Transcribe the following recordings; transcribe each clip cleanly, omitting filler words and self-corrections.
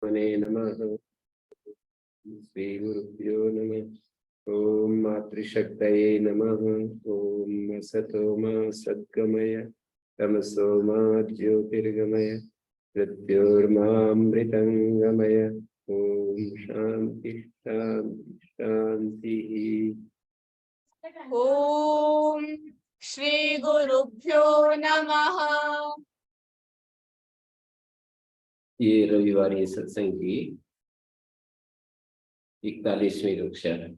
मने नमः। श्री गुरुभ्यो नमः। ओम मातृशक्तये नमः। ओम असतो मा सद्गमय तमसो मा ज्योतिर्गमय मृत्योर्मामृतं गमय। ओम शांति शांति शांति। ओम श्री गुरुभ्यो नमः। ये रविवार ये सत्संग की 41वीं कक्षा है।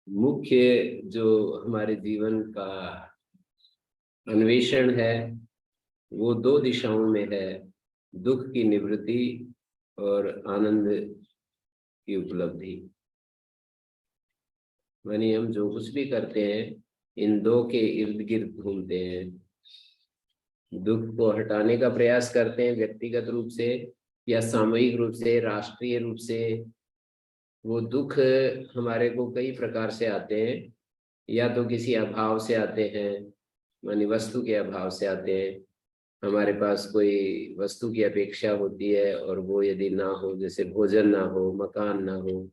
मुख्य जो हमारे जीवन का अन्वेषण है वो दो दिशाओं में है, दुख की निवृत्ति और आनंद की उपलब्धि। मानी हम जो कुछ भी करते हैं इन दो के इर्द गिर्द घूमते हैं। दुख को हटाने का प्रयास करते हैं व्यक्तिगत रूप से या सामूहिक रूप से, राष्ट्रीय रूप से। वो दुख हमारे को कई प्रकार से आते हैं, या तो किसी अभाव से आते हैं, मानी वस्तु के अभाव से आते हैं। हमारे पास कोई वस्तु की अपेक्षा होती है और वो यदि ना हो, जैसे भोजन ना हो, मकान ना हो,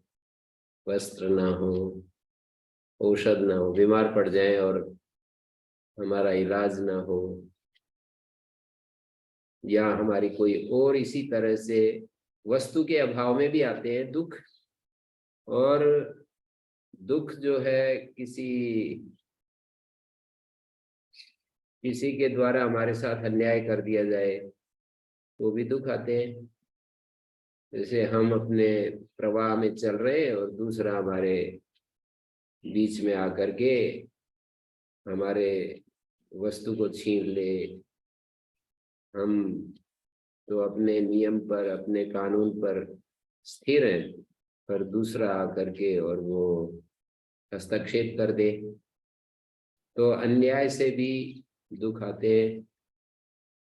वस्त्र ना हो, औषध ना हो, बीमार पड़ जाए और हमारा इलाज ना हो, या हमारी कोई और इसी तरह से वस्तु के अभाव में भी आते हैं दुख। और दुख जो है किसी के द्वारा हमारे साथ अन्याय कर दिया जाए तो भी दुख आते हैं। जैसे हम अपने प्रवाह में चल रहे हैं और दूसरा हमारे बीच में आकर के हमारे वस्तु को छीन ले। हम तो अपने नियम पर, अपने कानून पर स्थिर हैं, पर दूसरा आकर के और वो हस्तक्षेप कर दे तो अन्याय से भी दुख आते हैं।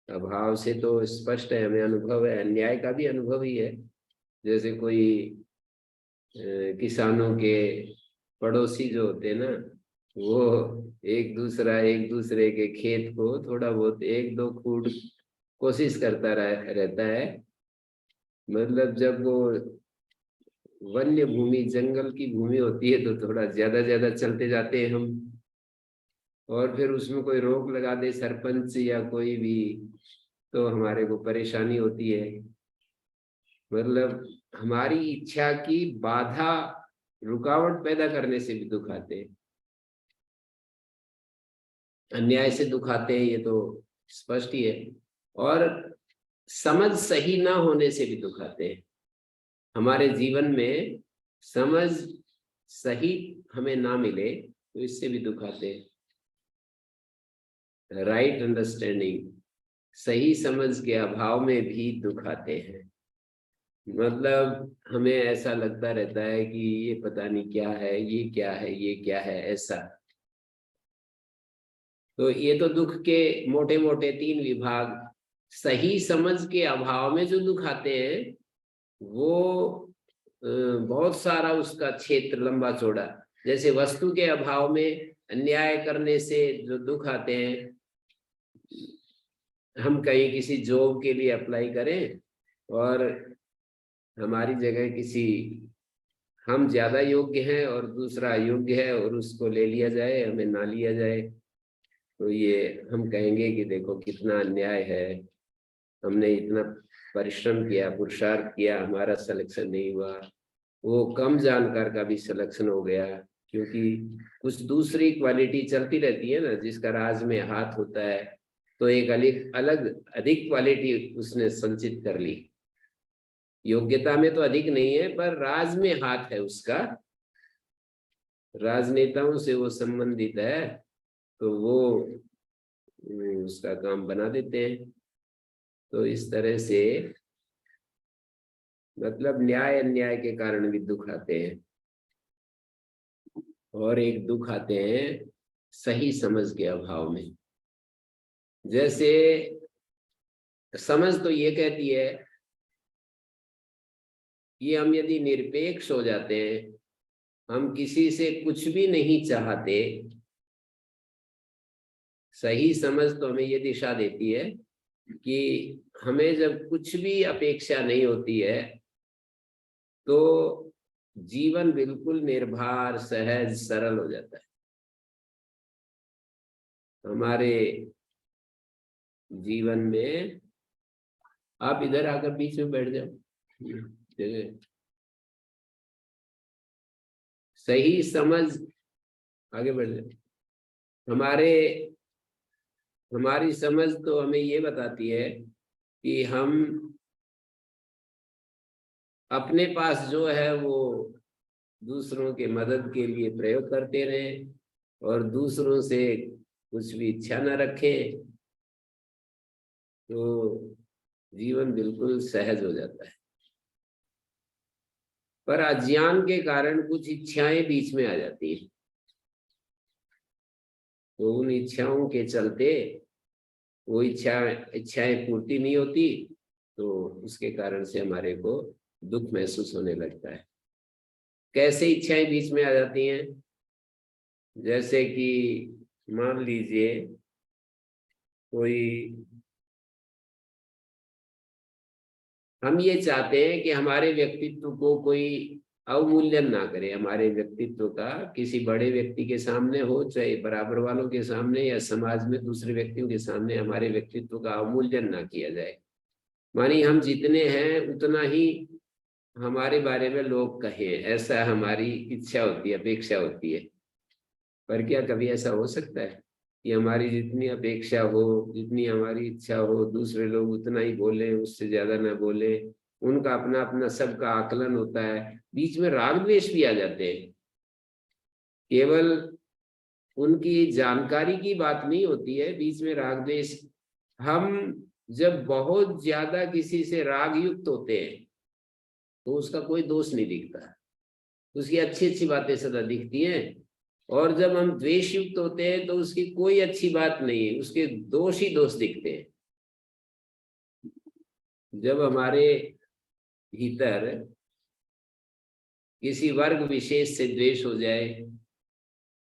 अभाव से तो स्पष्ट है, हमें अनुभव है, अन्याय का भी अनुभव ही है। जैसे कोई किसानों के पड़ोसी जो होते हैं ना, वो एक दूसरे के खेत को थोड़ा बहुत एक दो फूट कोशिश करता रहता है। मतलब जब वो वन्य भूमि, जंगल की भूमि होती है तो थोड़ा ज्यादा चलते जाते हैं हम, और फिर उसमें कोई रोक लगा दे सरपंच या कोई भी तो हमारे को परेशानी होती है। मतलब हमारी इच्छा की बाधा, रुकावट पैदा करने से भी दुख आते हैं। अन्याय से दुख आते हैं, ये तो स्पष्ट ही है। और समझ सही ना होने से भी दुख आते हैं। हमारे जीवन में समझ सही हमें ना मिले तो इससे भी दुख आते हैं। राइट अंडरस्टैंडिंग, सही समझ के अभाव में भी दुख आते हैं। मतलब हमें ऐसा लगता रहता है कि ये पता नहीं क्या है, ये क्या है, ये क्या है, ऐसा। तो ये तो दुख के मोटे मोटे 3 विभाग। सही समझ के अभाव में जो दुख आते हैं वो बहुत सारा उसका क्षेत्र लंबा चौड़ा। जैसे वस्तु के अभाव में अन्याय करने से जो दुख आते हैं, हम कहीं किसी जॉब के लिए अप्लाई करें और हमारी जगह किसी, हम ज्यादा योग्य हैं और दूसरा अयोग्य है और उसको ले लिया जाए, हमें ना लिया जाए, तो ये हम कहेंगे कि देखो कितना अन्याय है। हमने इतना परिश्रम किया, पुरुषार्थ किया, हमारा सिलेक्शन नहीं हुआ। वो कम जानकार का भी सिलेक्शन हो गया, क्योंकि कुछ दूसरी क्वालिटी चलती रहती है ना, जिसका राज में हाथ होता है तो एक अधिक क्वालिटी उसने संचित कर ली। योग्यता में तो अधिक नहीं है पर राज में हाथ है उसका, राजनेताओं से वो संबंधित है, तो वो उसका काम बना देते हैं। तो इस तरह से मतलब न्याय अन्याय के कारण भी दुख आते हैं। और एक दुख आते हैं सही समझ के अभाव में। जैसे समझ तो ये कहती है कि हम यदि निरपेक्ष हो जाते हैं, हम किसी से कुछ भी नहीं चाहते, सही समझ तो हमें ये दिशा देती है कि हमें जब कुछ भी अपेक्षा नहीं होती है तो जीवन बिल्कुल निर्भर, सहज, सरल हो जाता है। हमारे जीवन में आप इधर आकर बीच में बैठ जाओ, जगह सही समझ, आगे बढ़ जाओ। हमारी समझ तो हमें ये बताती है कि हम अपने पास जो है वो दूसरों के मदद के लिए प्रयोग करते रहें और दूसरों से कुछ भी इच्छा न रखें, तो जीवन बिल्कुल सहज हो जाता है। पर अज्ञान के कारण कुछ इच्छाएं बीच में आ जाती हैं, तो उन इच्छाओं के चलते वो इच्छाएं पूर्ति नहीं होती, तो उसके कारण से हमारे को दुख महसूस होने लगता है। कैसे इच्छाएं बीच में आ जाती हैं? जैसे कि मान लीजिए कोई, हम ये चाहते हैं कि हमारे व्यक्तित्व को कोई अवमूल्यन ना करे, हमारे व्यक्तित्व का किसी बड़े व्यक्ति के सामने हो, चाहे बराबर वालों के सामने या समाज में दूसरे व्यक्तियों के सामने, हमारे व्यक्तित्व का अवमूल्यन ना किया जाए। मानी हम जितने हैं उतना ही हमारे बारे में लोग कहें, ऐसा हमारी इच्छा होती है, अपेक्षा होती है। पर क्या कभी ऐसा हो सकता है कि हमारी जितनी अपेक्षा हो, जितनी हमारी इच्छा हो, दूसरे लोग उतना ही बोले, उससे ज्यादा ना बोले? उनका अपना अपना सबका आकलन होता है, बीच में राग द्वेष भी आ जाते हैं। केवल उनकी जानकारी की बात नहीं होती है, बीच में राग द्वेष। हम जब बहुत ज्यादा किसी से राग युक्त होते हैं तो उसका कोई दोष नहीं दिखता, उसकी अच्छी अच्छी बातें सदा दिखती हैं। और जब हम द्वेष युक्त होते हैं तो उसकी कोई अच्छी बात नहीं है, उसके दोष ही दोष दिखते हैं। जब हमारे भीतर किसी वर्ग विशेष से द्वेष हो जाए,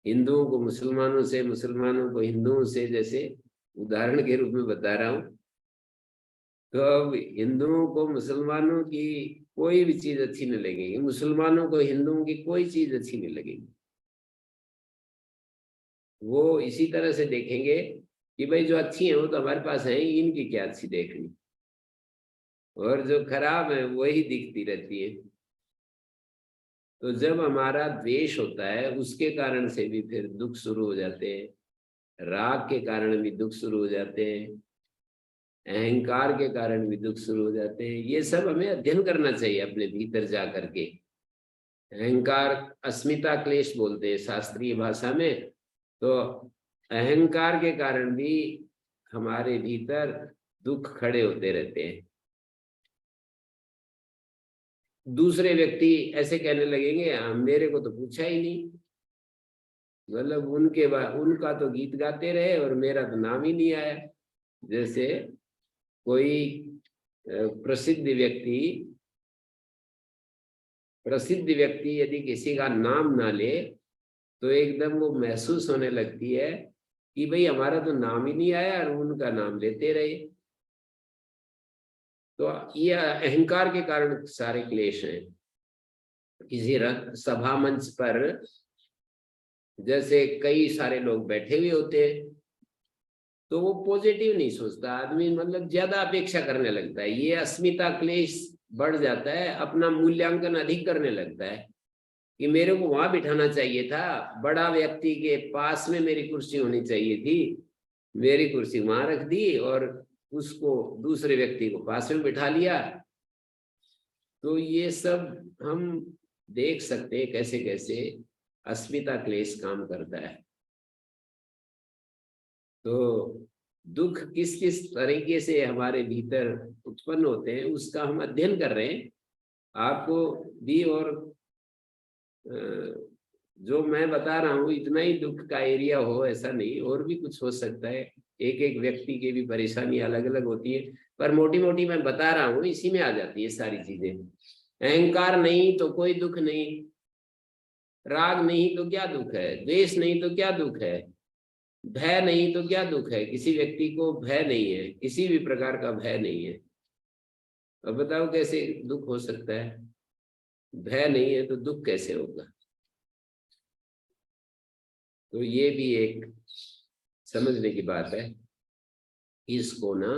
हिंदुओं को मुसलमानों से, मुसलमानों को हिंदुओं से, जैसे उदाहरण के रूप में बता रहा हूं, तो अब हिंदुओं को मुसलमानों की कोई भी चीज अच्छी नहीं लगेगी, मुसलमानों को हिंदुओं की कोई चीज अच्छी नहीं लगेगी। वो इसी तरह से देखेंगे कि भाई जो अच्छी है वो तो हमारे पास है, इनकी क्या अच्छी देखनी, और जो खराब है वही दिखती रहती है। तो जब हमारा द्वेष होता है उसके कारण से भी फिर दुख शुरू हो जाते हैं, राग के कारण भी दुख शुरू हो जाते हैं, अहंकार के कारण भी दुख शुरू हो जाते हैं। ये सब हमें अध्ययन करना चाहिए अपने भीतर जा करके। अहंकार अस्मिता क्लेश बोलते हैं शास्त्रीय भाषा में। तो अहंकार के कारण भी हमारे भीतर दुख खड़े होते रहते हैं। दूसरे व्यक्ति ऐसे कहने लगेंगे, मेरे को तो पूछा ही नहीं, मतलब उनका तो गीत गाते रहे और मेरा तो नाम ही नहीं आया। जैसे कोई प्रसिद्ध व्यक्ति यदि किसी का नाम ना ले तो एकदम वो महसूस होने लगती है कि भाई हमारा तो नाम ही नहीं आया और उनका नाम लेते रहे। तो ये अहंकार के कारण सारे क्लेश हैं। किसी सभा मंच पर जैसे कई सारे लोग बैठे हुए होते हैं तो वो पॉजिटिव नहीं सोचता आदमी, मतलब ज्यादा अपेक्षा करने लगता है, ये अस्मिता क्लेश बढ़ जाता है, अपना मूल्यांकन अधिक करने लगता है कि मेरे को वहां बिठाना चाहिए था, बड़ा व्यक्ति के पास में मेरी कुर्सी होनी चाहिए थी, मेरी कुर्सी वहां रख दी और उसको दूसरे व्यक्ति को पास में बिठा लिया। तो ये सब हम देख सकते हैं कैसे कैसे अस्मिता क्लेश काम करता है। तो दुख किस किस तरीके से हमारे भीतर उत्पन्न होते हैं उसका हम अध्ययन कर रहे हैं। आपको भी, और जो मैं बता रहा हूँ इतना ही दुख का एरिया हो ऐसा नहीं, और भी कुछ हो सकता है। एक एक व्यक्ति की भी परेशानी अलग अलग होती है, पर मोटी मोटी मैं बता रहा हूँ, इसी में आ जाती है सारी चीजें। अहंकार नहीं तो कोई दुख नहीं, राग नहीं तो क्या दुख है, द्वेष नहीं तो क्या दुख है, भय नहीं तो क्या दुख है? किसी व्यक्ति को भय नहीं है, किसी भी प्रकार का भय नहीं है, अब बताओ कैसे दुख हो सकता है? भय नहीं है तो दुख कैसे होगा? तो ये भी एक समझने की बात है। इसको ना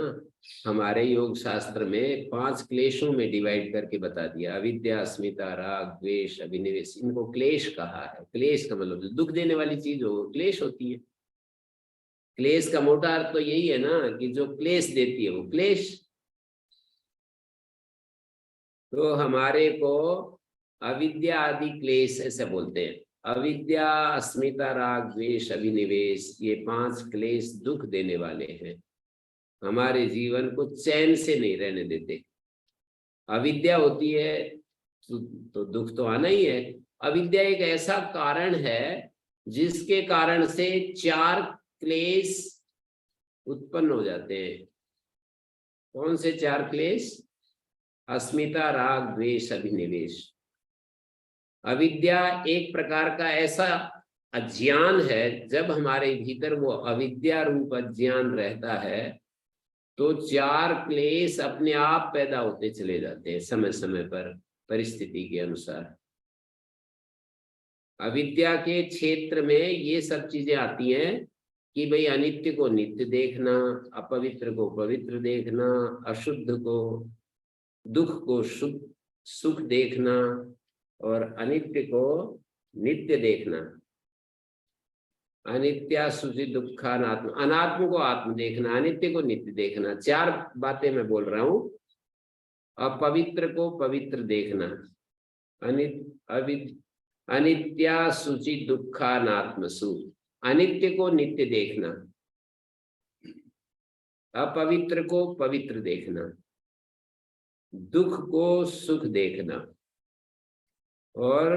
हमारे योग शास्त्र में 5 क्लेशों में डिवाइड करके बता दिया। अविद्या, अस्मिता, राग, द्वेष, अभिनिवेश, इनको क्लेश कहा है। क्लेश का मतलब दुख देने वाली चीज हो क्लेश होती है। क्लेश का मोटा अर्थ तो यही है ना कि जो क्लेश देती है वो क्लेश। तो हमारे को अविद्या आदि क्लेश ऐसे बोलते हैं। अविद्या, अस्मिता, राग, द्वेष, अभिनिवेश, ये 5 क्लेश दुख देने वाले हैं, हमारे जीवन को चैन से नहीं रहने देते। अविद्या होती है तो दुख तो आना ही है। अविद्या एक ऐसा कारण है जिसके कारण से 4 क्लेश उत्पन्न हो जाते हैं। कौन से 4 क्लेश? अस्मिता, राग, द्वेष, अभिनिवेश। अविद्या एक प्रकार का ऐसा अज्ञान है, जब हमारे भीतर वो अविद्या रूप अज्ञान रहता है तो 4 क्लेश अपने आप पैदा होते चले जाते हैं समय समय पर, परिस्थिति के अनुसार। अविद्या के क्षेत्र में ये सब चीजें आती हैं कि भाई अनित्य को नित्य देखना, अपवित्र को पवित्र देखना, अशुद्ध को, दुख को शुद्ध सुख देखना, और अनित्य को नित्य देखना। अनित्या सुचि दुखानात्म, अनात्म को आत्म देखना, अनित्य को नित्य देखना। 4 बातें मैं बोल रहा हूं। अपवित्र को पवित्र देखना, अनित्या सुचि दुखानात्मसु, अनित्य को नित्य देखना, अपवित्र को पवित्र देखना, दुख को सुख देखना, और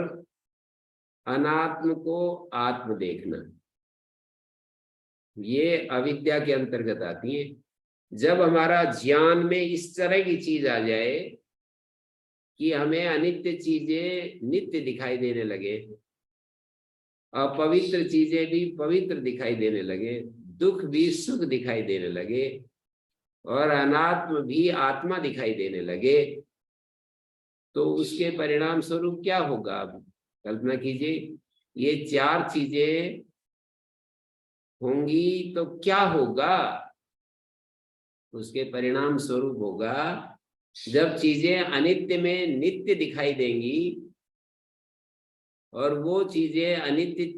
अनात्म को आत्म देखना। ये अविद्या के अंतर्गत आती है। जब हमारा ज्ञान में इस तरह की चीज आ जाए कि हमें अनित्य चीजें नित्य दिखाई देने लगे, अपवित्र चीजें भी पवित्र दिखाई देने लगे, दुख भी सुख दिखाई देने लगे, और अनात्म भी आत्मा दिखाई देने लगे, तो उसके परिणाम स्वरूप क्या होगा? अब कल्पना कीजिए, ये 4 चीजें होंगी तो क्या होगा? उसके परिणाम स्वरूप होगा, जब चीजें अनित्य में नित्य दिखाई देंगी और वो चीजें अनित्य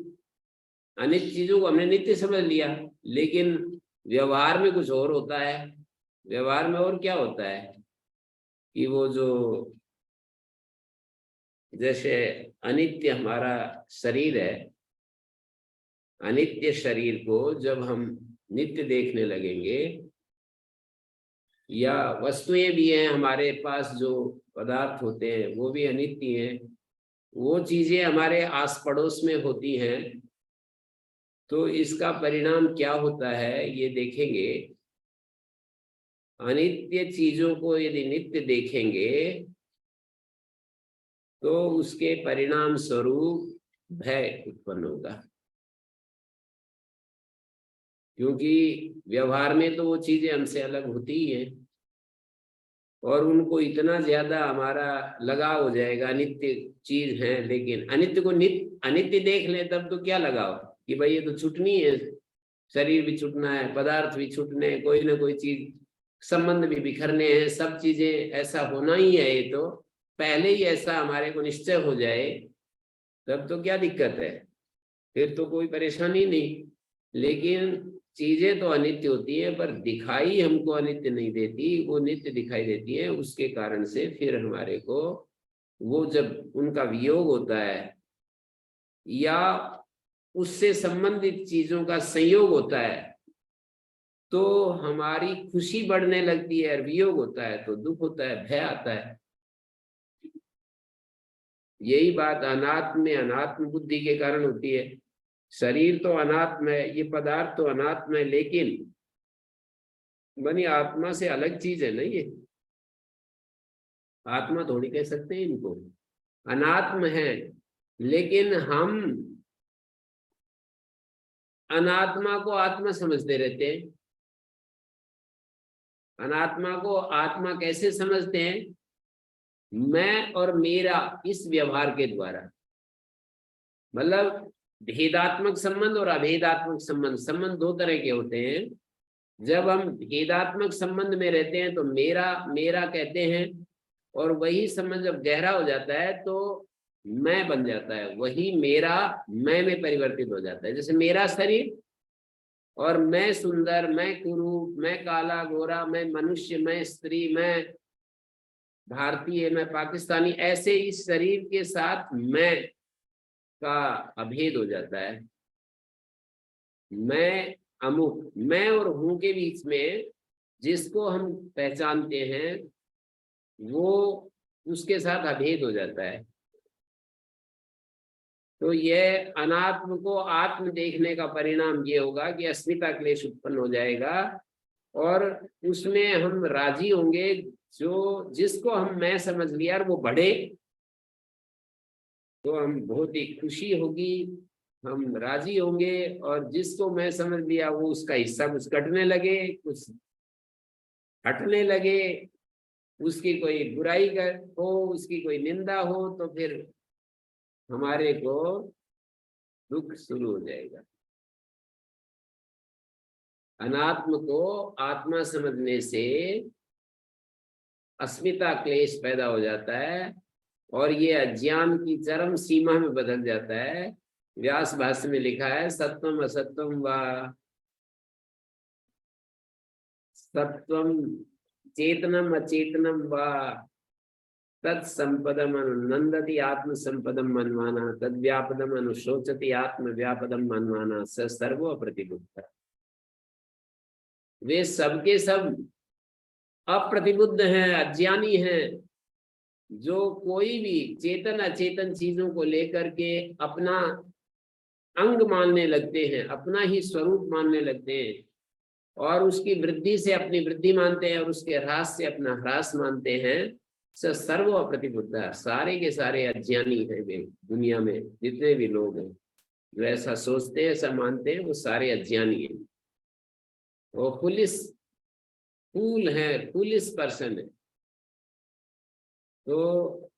चीजों को हमने नित्य समझ लिया, लेकिन व्यवहार में कुछ और होता है। व्यवहार में और क्या होता है कि वो जो जैसे अनित्य हमारा शरीर है, अनित्य शरीर को जब हम नित्य देखने लगेंगे, या वस्तुएं भी हैं हमारे पास, जो पदार्थ होते हैं वो भी अनित्य हैं, वो चीजें हमारे आस पड़ोस में होती हैं, तो इसका परिणाम क्या होता है ये देखेंगे। अनित्य चीजों को यदि नित्य देखेंगे तो उसके परिणाम स्वरूप भय उत्पन्न होगा, क्योंकि व्यवहार में तो वो चीजें हमसे अलग होती ही हैं, और उनको इतना ज्यादा हमारा लगाव हो जाएगा। अनित्य चीज है, लेकिन अनित्य को अनित्य देख ले तब तो क्या लगाव कि भाई ये तो छूटनी है, शरीर भी छूटना है, पदार्थ भी छूटने हैं, कोई ना कोई चीज, संबंध भी बिखरने हैं, सब चीजें ऐसा होना ही है। ये तो पहले ही ऐसा हमारे को निश्चय हो जाए तब तो क्या दिक्कत है, फिर तो कोई परेशानी नहीं। लेकिन चीजें तो अनित्य होती है, पर दिखाई हमको अनित्य नहीं देती, वो नित्य दिखाई देती है। उसके कारण से फिर हमारे को वो जब उनका वियोग होता है या उससे संबंधित चीजों का संयोग होता है तो हमारी खुशी बढ़ने लगती है, और वियोग होता है तो दुख होता है, भय आता है। यही बात अनात्म में अनात्म बुद्धि के कारण होती है। शरीर तो अनात्म है, ये पदार्थ तो अनात्म है, लेकिन बनी आत्मा से अलग चीज है ना। ये आत्मा थोड़ी कह सकते हैं इनको, अनात्म है, लेकिन हम अनात्मा को आत्मा समझते रहते हैं। अनात्मा को आत्मा कैसे समझते हैं? मैं और मेरा इस व्यवहार के द्वारा। मतलब भेदात्मक संबंध और अभेदात्मक संबंध, संबंध दो तरह के होते हैं। जब हम भेदात्मक संबंध में रहते हैं तो मेरा मेरा कहते हैं, और वही संबंध जब गहरा हो जाता है तो मैं बन जाता है, वही मेरा मैं में परिवर्तित हो जाता है। जैसे मेरा शरीर और मैं सुंदर, मैं कुरूप, मैं काला गोरा, मैं मनुष्य, मैं स्त्री, मैं भारतीय, मैं पाकिस्तानी, ऐसे इस शरीर के साथ मैं का अभेद हो जाता है। मैं अमुक, मैं और हूं के बीच में जिसको हम पहचानते हैं वो उसके साथ अभेद हो जाता है। तो यह अनात्म को आत्म देखने का परिणाम ये होगा कि अस्मिता क्लेश उत्पन्न हो जाएगा, और उसमें हम राजी होंगे। जो जिसको हम मैं समझ लिया और वो बढ़े तो हम बहुत ही खुशी होगी, हम राजी होंगे। और जिसको मैं समझ लिया वो उसका हिस्सा कुछ कटने लगे, कुछ हटने लगे, उसकी कोई बुराई कर हो, उसकी कोई निंदा हो, तो फिर हमारे को दुख शुरू हो जाएगा। अनात्म को आत्मा समझने से अस्मिता क्लेश पैदा हो जाता है, और ये अज्ञान की चरम सीमा में बदल जाता है। व्यास भाष्य में लिखा है, सत्वम असत्वम व सत्वम चेतनम अचेतनम व तत्संपदम अनुनंदति आत्म संपदम मनमाना तद्व्यापदम अनुशोचति आत्म व्यापदम मनमाना स सर्वो प्रतिबुद्ध। वे सबके सब अप्रतिबुद्ध हैं, अज्ञानी हैं, जो कोई भी चेतन अचेतन चीजों को लेकर के अपना अंग मानने लगते हैं, अपना ही स्वरूप मानने लगते हैं, और उसकी वृद्धि से अपनी वृद्धि मानते हैं और उसके ह्रास से अपना ह्रास मानते हैं। सर्व अप्रतिबुद्ध, सारे के सारे अज्ञानी हैं। वे दुनिया में जितने भी लोग हैं जो ऐसा सोचते हैं, ऐसा मानते हैं, वो सारे अज्ञानी हैं। वो फूल है, फूलिश पर्सन है। तो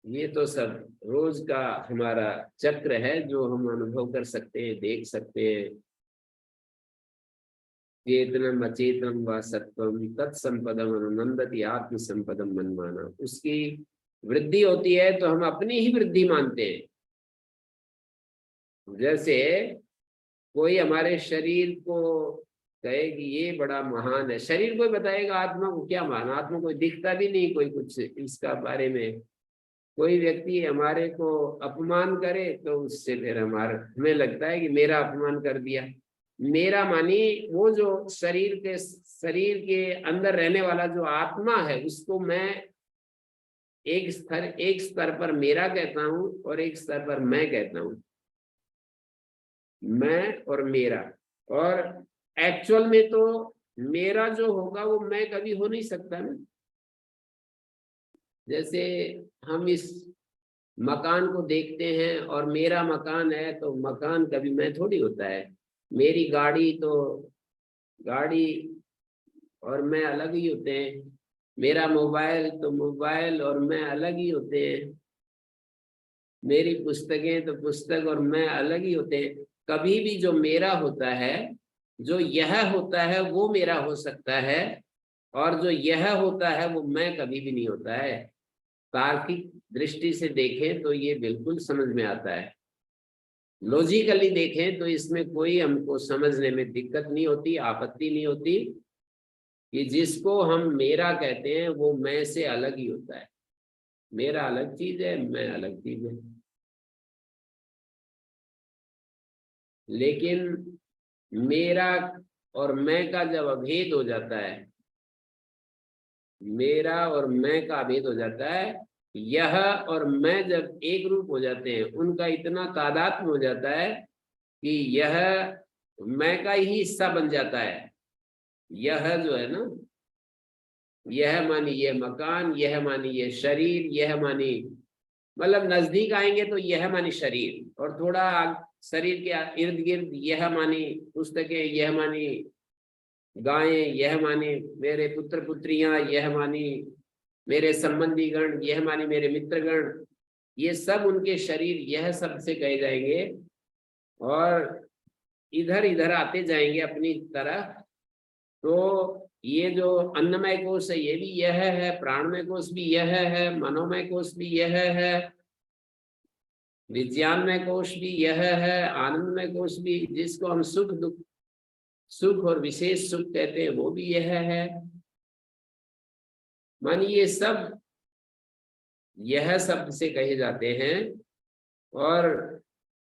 ये तो सब रोज का हमारा चक्र है जो हम अनुभव कर सकते हैं, देख सकते हैं। चेतनम अचेतनम व सत्वम तत्संपदम अनुनंदति आत्म संपदम मनमाना। उसकी वृद्धि होती है तो हम अपनी ही वृद्धि मानते हैं। जैसे कोई हमारे शरीर को कहे कि ये बड़ा महान है, शरीर कोई बताएगा आत्मा को क्या महान, आत्मा कोई दिखता भी नहीं, कोई कुछ इसका बारे में। कोई व्यक्ति हमारे को अपमान करे तो उससे फिर हमें लगता है कि मेरा अपमान कर दिया। मेरा मानी वो जो शरीर के अंदर रहने वाला जो आत्मा है, उसको मैं एक स्तर पर मेरा कहता हूं और एक स्तर पर मैं कहता हूं। मैं और मेरा, और एक्चुअल में तो मेरा जो होगा वो मैं कभी हो नहीं सकता ना। जैसे हम इस मकान को देखते हैं और मेरा मकान है, तो मकान कभी मैं थोड़ी होता है। मेरी गाड़ी तो गाड़ी और मैं अलग ही होते हैं। मेरा मोबाइल तो मोबाइल और मैं अलग ही होते हैं। मेरी पुस्तकें तो पुस्तक और मैं अलग ही होते हैं। कभी भी जो मेरा होता है, जो यह होता है वो मेरा हो सकता है, और जो यह होता है वो मैं कभी भी नहीं होता है। तार्किक दृष्टि से देखें तो ये बिल्कुल समझ में आता है। लॉजिकली देखें तो इसमें कोई हमको समझने में दिक्कत नहीं होती, आपत्ति नहीं होती कि जिसको हम मेरा कहते हैं वो मैं से अलग ही होता है। मेरा अलग चीज है, मैं अलग चीज है। लेकिन मेरा और मैं का जब अभेद हो जाता है, मेरा और मैं का अभेद हो जाता है, यह और मैं जब एक रूप हो जाते हैं, उनका इतना तादात्म्य हो जाता है कि यह मैं का ही हिस्सा बन जाता है। यह जो है ना, यह मानी ये मकान, यह मानी ये शरीर, यह मानी, मतलब नजदीक आएंगे तो यह मानी शरीर, और थोड़ा शरीर के इर्द गिर्द यह मानी पुस्तकें, यह मानी गायें, यह मानी मेरे पुत्र पुत्रियां, यह मानी मेरे संबंधी गण, यह मानी मेरे मित्रगण, ये सब उनके शरीर यह सब से कहे जाएंगे और इधर इधर आते जाएंगे अपनी तरह। तो ये जो अन्नमय कोश है ये भी यह है, प्राणमय कोश भी यह है, मनोमय कोश भी यह है, विज्ञानमय कोश भी यह है, आनंदमय कोश भी, जिसको हम सुख दुख, सुख और विशेष सुख कहते हैं, वो भी यह है। मानिए ये सब यह शब्द से कहे जाते हैं और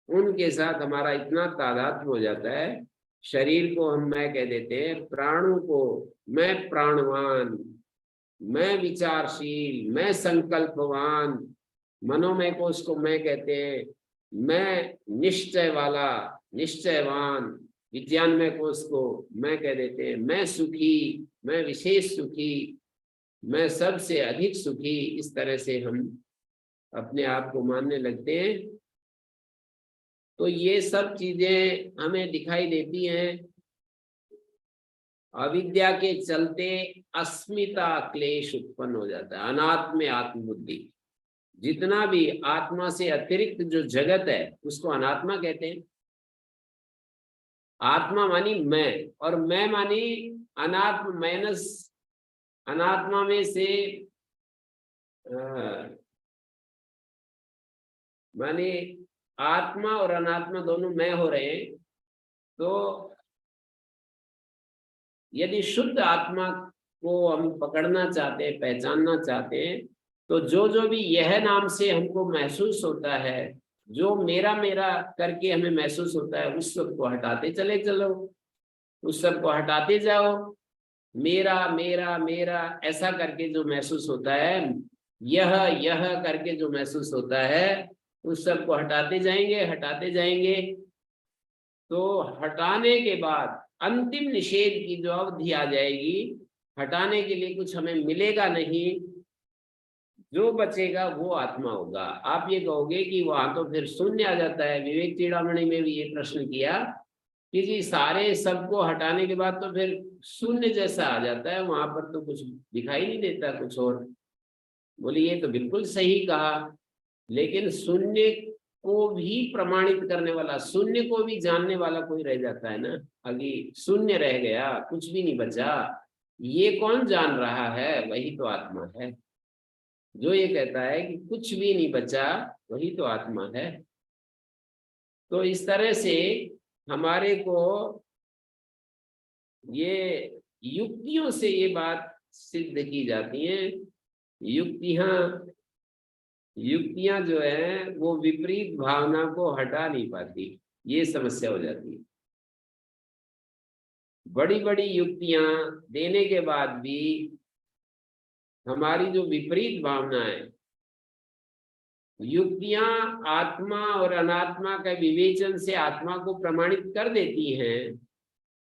उनके साथ हमारा इतना तादाद हो जाता है। शरीर को हम मैं कह देते हैं, प्राणों को मैं प्राणवान, मैं विचारशील, मैं संकल्पवान, मनोमय कोश को मैं कहते हैं मैं निश्चय वाला, निश्चयवान, विज्ञानमय कोश को मैं कह देते हैं मैं सुखी, मैं विशेष सुखी, मैं सबसे अधिक सुखी। इस तरह से हम अपने आप को मानने लगते हैं। तो ये सब चीजें हमें दिखाई देती हैं। अविद्या के चलते अस्मिता क्लेश उत्पन्न हो जाता है, अनात्म आत्मबुद्धि। जितना भी आत्मा से अतिरिक्त जो जगत है उसको अनात्मा कहते हैं। आत्मा मानी मैं, और मैं मानी अनात्म माइनस, अनात्मा में से माने आत्मा और अनात्मा दोनों मैं हो रहे हैं। तो यदि शुद्ध आत्मा को हम पकड़ना चाहते हैं, पहचानना चाहते हैं, तो जो जो भी यह नाम से हमको महसूस होता है, जो मेरा मेरा करके हमें महसूस होता है, उस सब को हटाते चले चलो, उस सब को हटाते जाओ। मेरा मेरा मेरा ऐसा करके जो महसूस होता है, यह करके जो महसूस होता है, उस सब को हटाते जाएंगे, हटाते जाएंगे। तो हटाने के बाद अंतिम निषेध की जो अवधि आ जाएगी, हटाने के लिए कुछ हमें मिलेगा नहीं, जो बचेगा वो आत्मा होगा। आप ये कहोगे कि वहां तो फिर शून्य आ जाता है। विवेक चूड़ामणि में भी ये प्रश्न किया कि जी सारे सबको हटाने के बाद तो फिर शून्य जैसा आ जाता है, वहां पर तो कुछ दिखाई नहीं देता कुछ और। बोली ये तो बिल्कुल सही कहा, लेकिन शून्य को भी प्रमाणित करने वाला, शून्य को भी जानने वाला कोई रह जाता है ना। अभी शून्य रह गया, कुछ भी नहीं बचा, ये कौन जान रहा है? वही तो आत्मा है। जो ये कहता है कि कुछ भी नहीं बचा, वही तो आत्मा है। तो इस तरह से हमारे को ये युक्तियों से ये बात सिद्ध की जाती है। युक्तियां जो है वो विपरीत भावना को हटा नहीं पाती, ये समस्या हो जाती है। बड़ी बड़ी युक्तियां देने के बाद भी हमारी जो विपरीत भावना है, युक्तियां आत्मा और अनात्मा का विवेचन से आत्मा को प्रमाणित कर देती हैं,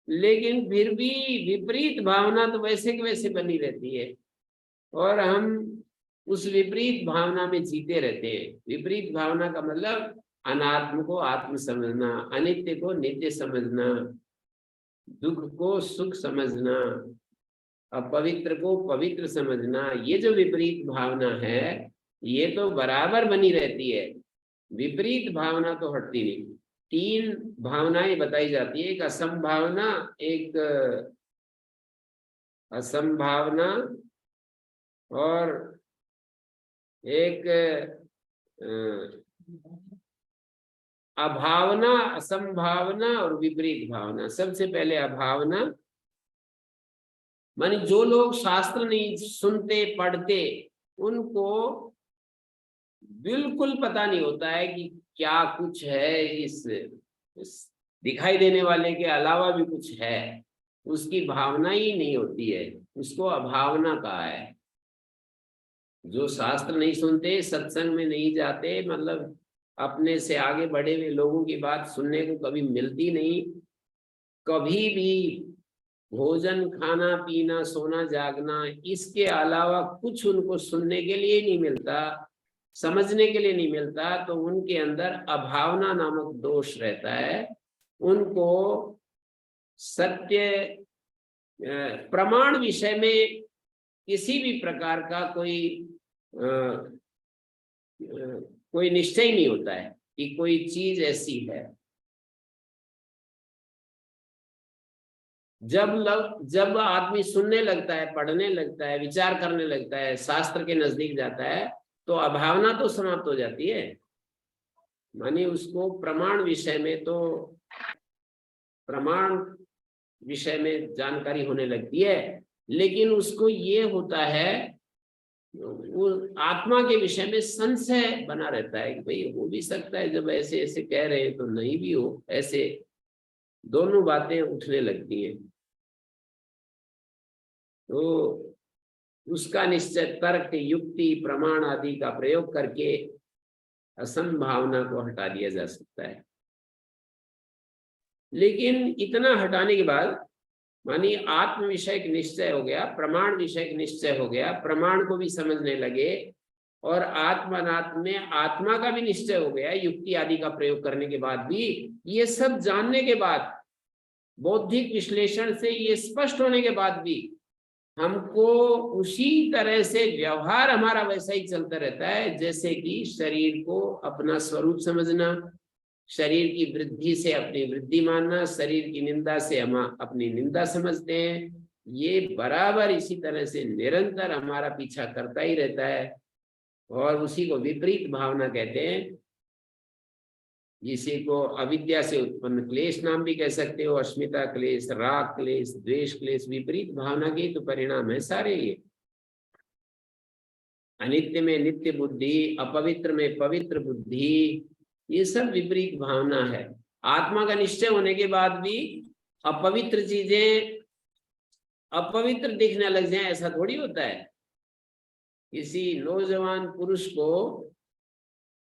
लेकिन फिर भी विपरीत भावना तो वैसे के वैसे बनी रहती है और हम उस विपरीत भावना में जीते रहते हैं। विपरीत भावना का मतलब अनात्म को आत्म समझना, अनित्य को नित्य समझना, दुख को सुख समझना, अपवित्र को पवित्र समझना। ये जो विपरीत भावना है ये तो बराबर बनी रहती है, विपरीत भावना तो हटती नहीं। 3 भावनाएं बताई जाती है, एक असंभावना, एक असंभावना और एक अभावना, असंभावना और विपरीत भावना। सबसे पहले अभावना, मानी जो लोग शास्त्र नहीं सुनते पढ़ते, उनको बिल्कुल पता नहीं होता है कि क्या कुछ है, इस दिखाई देने वाले के अलावा भी कुछ है, उसकी भावना ही नहीं होती है, उसको अभावना कहा है। जो शास्त्र नहीं सुनते, सत्संग में नहीं जाते, मतलब अपने से आगे बढ़े हुए लोगों की बात सुनने को कभी मिलती नहीं, कभी भी भोजन खाना पीना सोना जागना इसके अलावा कुछ उनको सुनने के लिए नहीं मिलता, समझने के लिए नहीं मिलता, तो उनके अंदर अभावना नामक दोष रहता है। उनको सत्य प्रमाण विषय में किसी भी प्रकार का कोई निश्चय नहीं होता है कि कोई चीज ऐसी है। जब आदमी सुनने लगता है, पढ़ने लगता है, विचार करने लगता है, शास्त्र के नजदीक जाता है, तो अभावना तो समाप्त हो जाती है। मानी उसको प्रमाण विषय में जानकारी होने लगती है, लेकिन उसको ये होता है, वो आत्मा के विषय में संशय बना रहता है कि भाई हो भी सकता है, जब ऐसे ऐसे कह रहे हैं तो नहीं भी हो, ऐसे दोनों बातें उठने लगती हैं। तो उसका निश्चय तर्क, युक्ति, प्रमाण आदि का प्रयोग करके असंभावना को हटा दिया जा सकता है। लेकिन इतना हटाने के बाद मानी आत्म विषयक निश्चय हो गया, प्रमाण विषयक निश्चय हो गया, प्रमाण को भी समझने लगे, और आत्मानात्म में आत्मा का भी निश्चय हो गया, युक्ति आदि का प्रयोग करने के बाद भी, ये सब जानने के बाद, बौद्धिक विश्लेषण से ये स्पष्ट होने के बाद भी हमको उसी तरह से व्यवहार हमारा वैसा ही चलता रहता है, जैसे कि शरीर को अपना स्वरूप समझना, शरीर की वृद्धि से अपनी वृद्धि मानना, शरीर की निंदा से हम अपनी निंदा समझते हैं। ये बराबर इसी तरह से निरंतर हमारा पीछा करता ही रहता है, और उसी को विपरीत भावना कहते हैं। इसी को अविद्या से उत्पन्न क्लेश नाम भी कह सकते हो, अस्मिता क्लेश, राग क्लेश, द्वेष क्लेश, विपरीत भावना के तो परिणाम है सारे ये। अनित्य में नित्य बुद्धि, अपवित्र में पवित्र बुद्धि, ये सब विपरीत भावना है। आत्मा का निश्चय होने के बाद भी अपवित्र चीजें अपवित्र दिखने लग जाए, ऐसा थोड़ी होता है। किसी नौजवान पुरुष को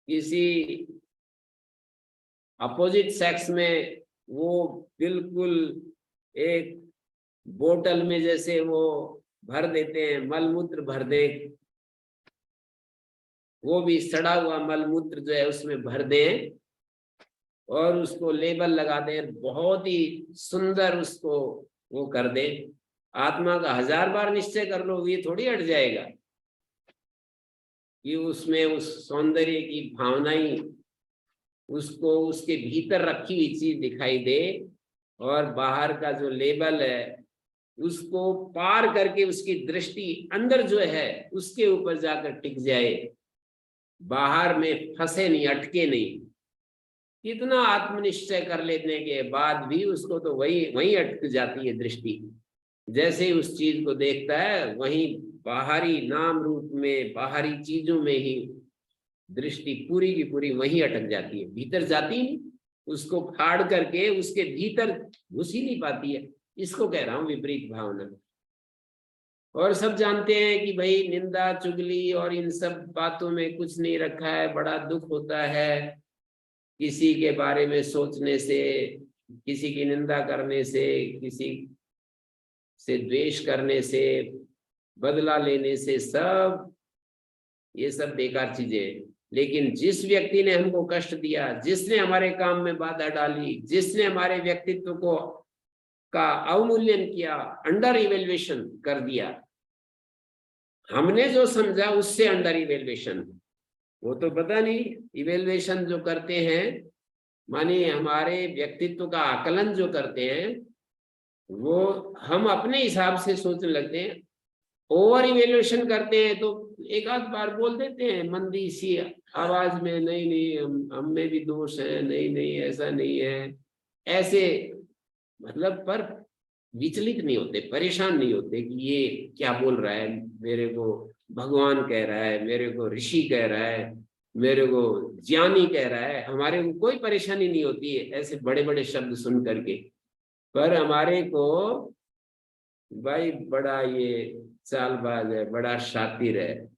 किसी अपोजिट सेक्स में वो बिल्कुल एक बोतल में जैसे वो भर देते हैं, मलमूत्र भर दे, वो भी सड़ा हुआ मलमूत्र जो है उसमें भर दें और उसको लेबल लगा दें, बहुत ही सुंदर उसको वो कर दें। आत्मा का 1000 बार निश्चय कर लो, ये थोड़ी हट जाएगा कि उसमें उस सौंदर्य की भावना ही उसको उसके भीतर रखी हुई चीज दिखाई दे, और बाहर का जो लेबल है उसको पार करके उसकी दृष्टि अंदर जो है उसके ऊपर जाकर टिक जाए, बाहर में फंसे नहीं, अटके नहीं। कितना आत्मनिश्चय कर लेने के बाद भी उसको तो वही अटक जाती है दृष्टि। जैसे ही उस चीज को देखता है, वहीं बाहरी नाम रूप में, बाहरी चीजों में ही दृष्टि पूरी की पूरी वहीं अटक जाती है, भीतर जाती नहीं, उसको फाड़ करके उसके भीतर घुस ही नहीं पाती है। इसको कह रहा हूं विपरीत भावना। और सब जानते हैं कि भाई निंदा, चुगली और इन सब बातों में कुछ नहीं रखा है, बड़ा दुख होता है किसी के बारे में सोचने से, किसी की निंदा करने से, किसी से द्वेष करने से, बदला लेने से, सब ये सब बेकार चीजें। लेकिन जिस व्यक्ति ने हमको कष्ट दिया, जिसने हमारे काम में बाधा डाली, जिसने हमारे व्यक्तित्व को का अवमूल्यन किया, अंडर इवेल्युएशन कर दिया, हमने जो समझा उससे अंडर इवेल्युएशन, वो तो पता नहीं। इवेल्युएशन जो करते हैं माने हमारे व्यक्तित्व का आकलन जो करते हैं, वो हम अपने हिसाब से सोचने लगते हैं। ओवर इवेल्युएशन करते हैं तो एक आध बार बोल देते हैं मंदी सी आवाज में, नहीं नहीं हम में भी दोष है, नहीं नहीं ऐसा नहीं है, ऐसे मतलब, पर विचलित नहीं होते, परेशान नहीं होते कि ये क्या बोल रहा है, मेरे को भगवान कह रहा है, मेरे को ऋषि कह रहा है, मेरे को ज्ञानी कह रहा है। हमारे को कोई परेशानी नहीं होती है ऐसे बड़े बड़े शब्द सुन करके। पर हमारे को भाई बड़ा ये चालबाज है, बड़ा शातिर है,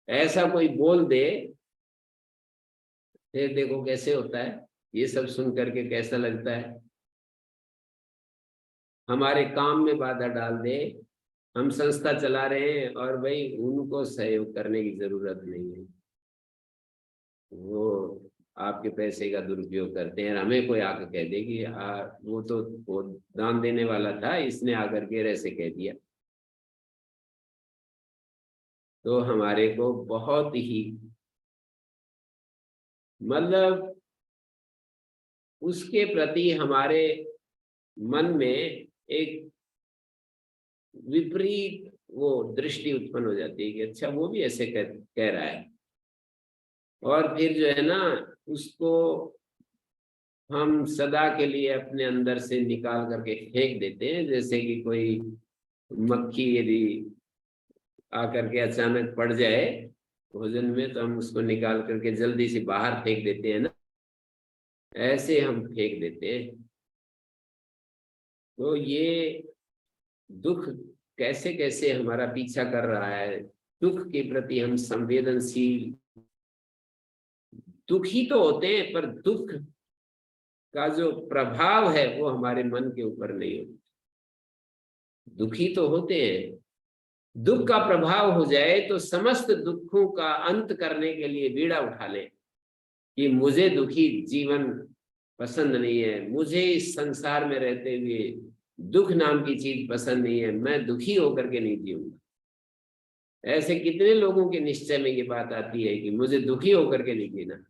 ऐसा कोई बोल दे, फिर देखो कैसे होता है। ये सब सुन करके कैसा लगता है। हमारे काम में बाधा डाल दे, हम संस्था चला रहे हैं और भाई उनको सहयोग करने की जरूरत नहीं है। वो आपके पैसे का दुरुपयोग करते हैं। और हमें कोई आकर कह दे कि वो दान देने वाला था, इसने आकर के ऐसे कह दिया, तो हमारे को बहुत ही मतलब उसके प्रति हमारे मन में एक विपरीत वो दृष्टि उत्पन्न हो जाती है कि अच्छा वो भी ऐसे कह रहा है। और फिर जो है ना, उसको हम सदा के लिए अपने अंदर से निकाल करके फेंक देते हैं। जैसे कि कोई मक्खी यदि आकर के अचानक पड़ जाए भोजन में, तो हम उसको निकाल करके जल्दी से बाहर फेंक देते हैं ना, ऐसे हम फेंक देते हैं। तो ये दुख कैसे कैसे हमारा पीछा कर रहा है, दुख के प्रति हम संवेदनशील, दुखी तो होते हैं पर दुख का जो प्रभाव है वो हमारे मन के ऊपर नहीं होता। दुखी तो होते हैं, दुख का प्रभाव हो जाए तो समस्त दुखों का अंत करने के लिए बीड़ा उठा ले कि मुझे दुखी जीवन पसंद नहीं है, मुझे इस संसार में रहते हुए दुख नाम की चीज पसंद नहीं है, मैं दुखी होकर के नहीं जीऊंगा। ऐसे कितने लोगों के निश्चय में ये बात आती है कि मुझे दुखी होकर के नहीं जीना।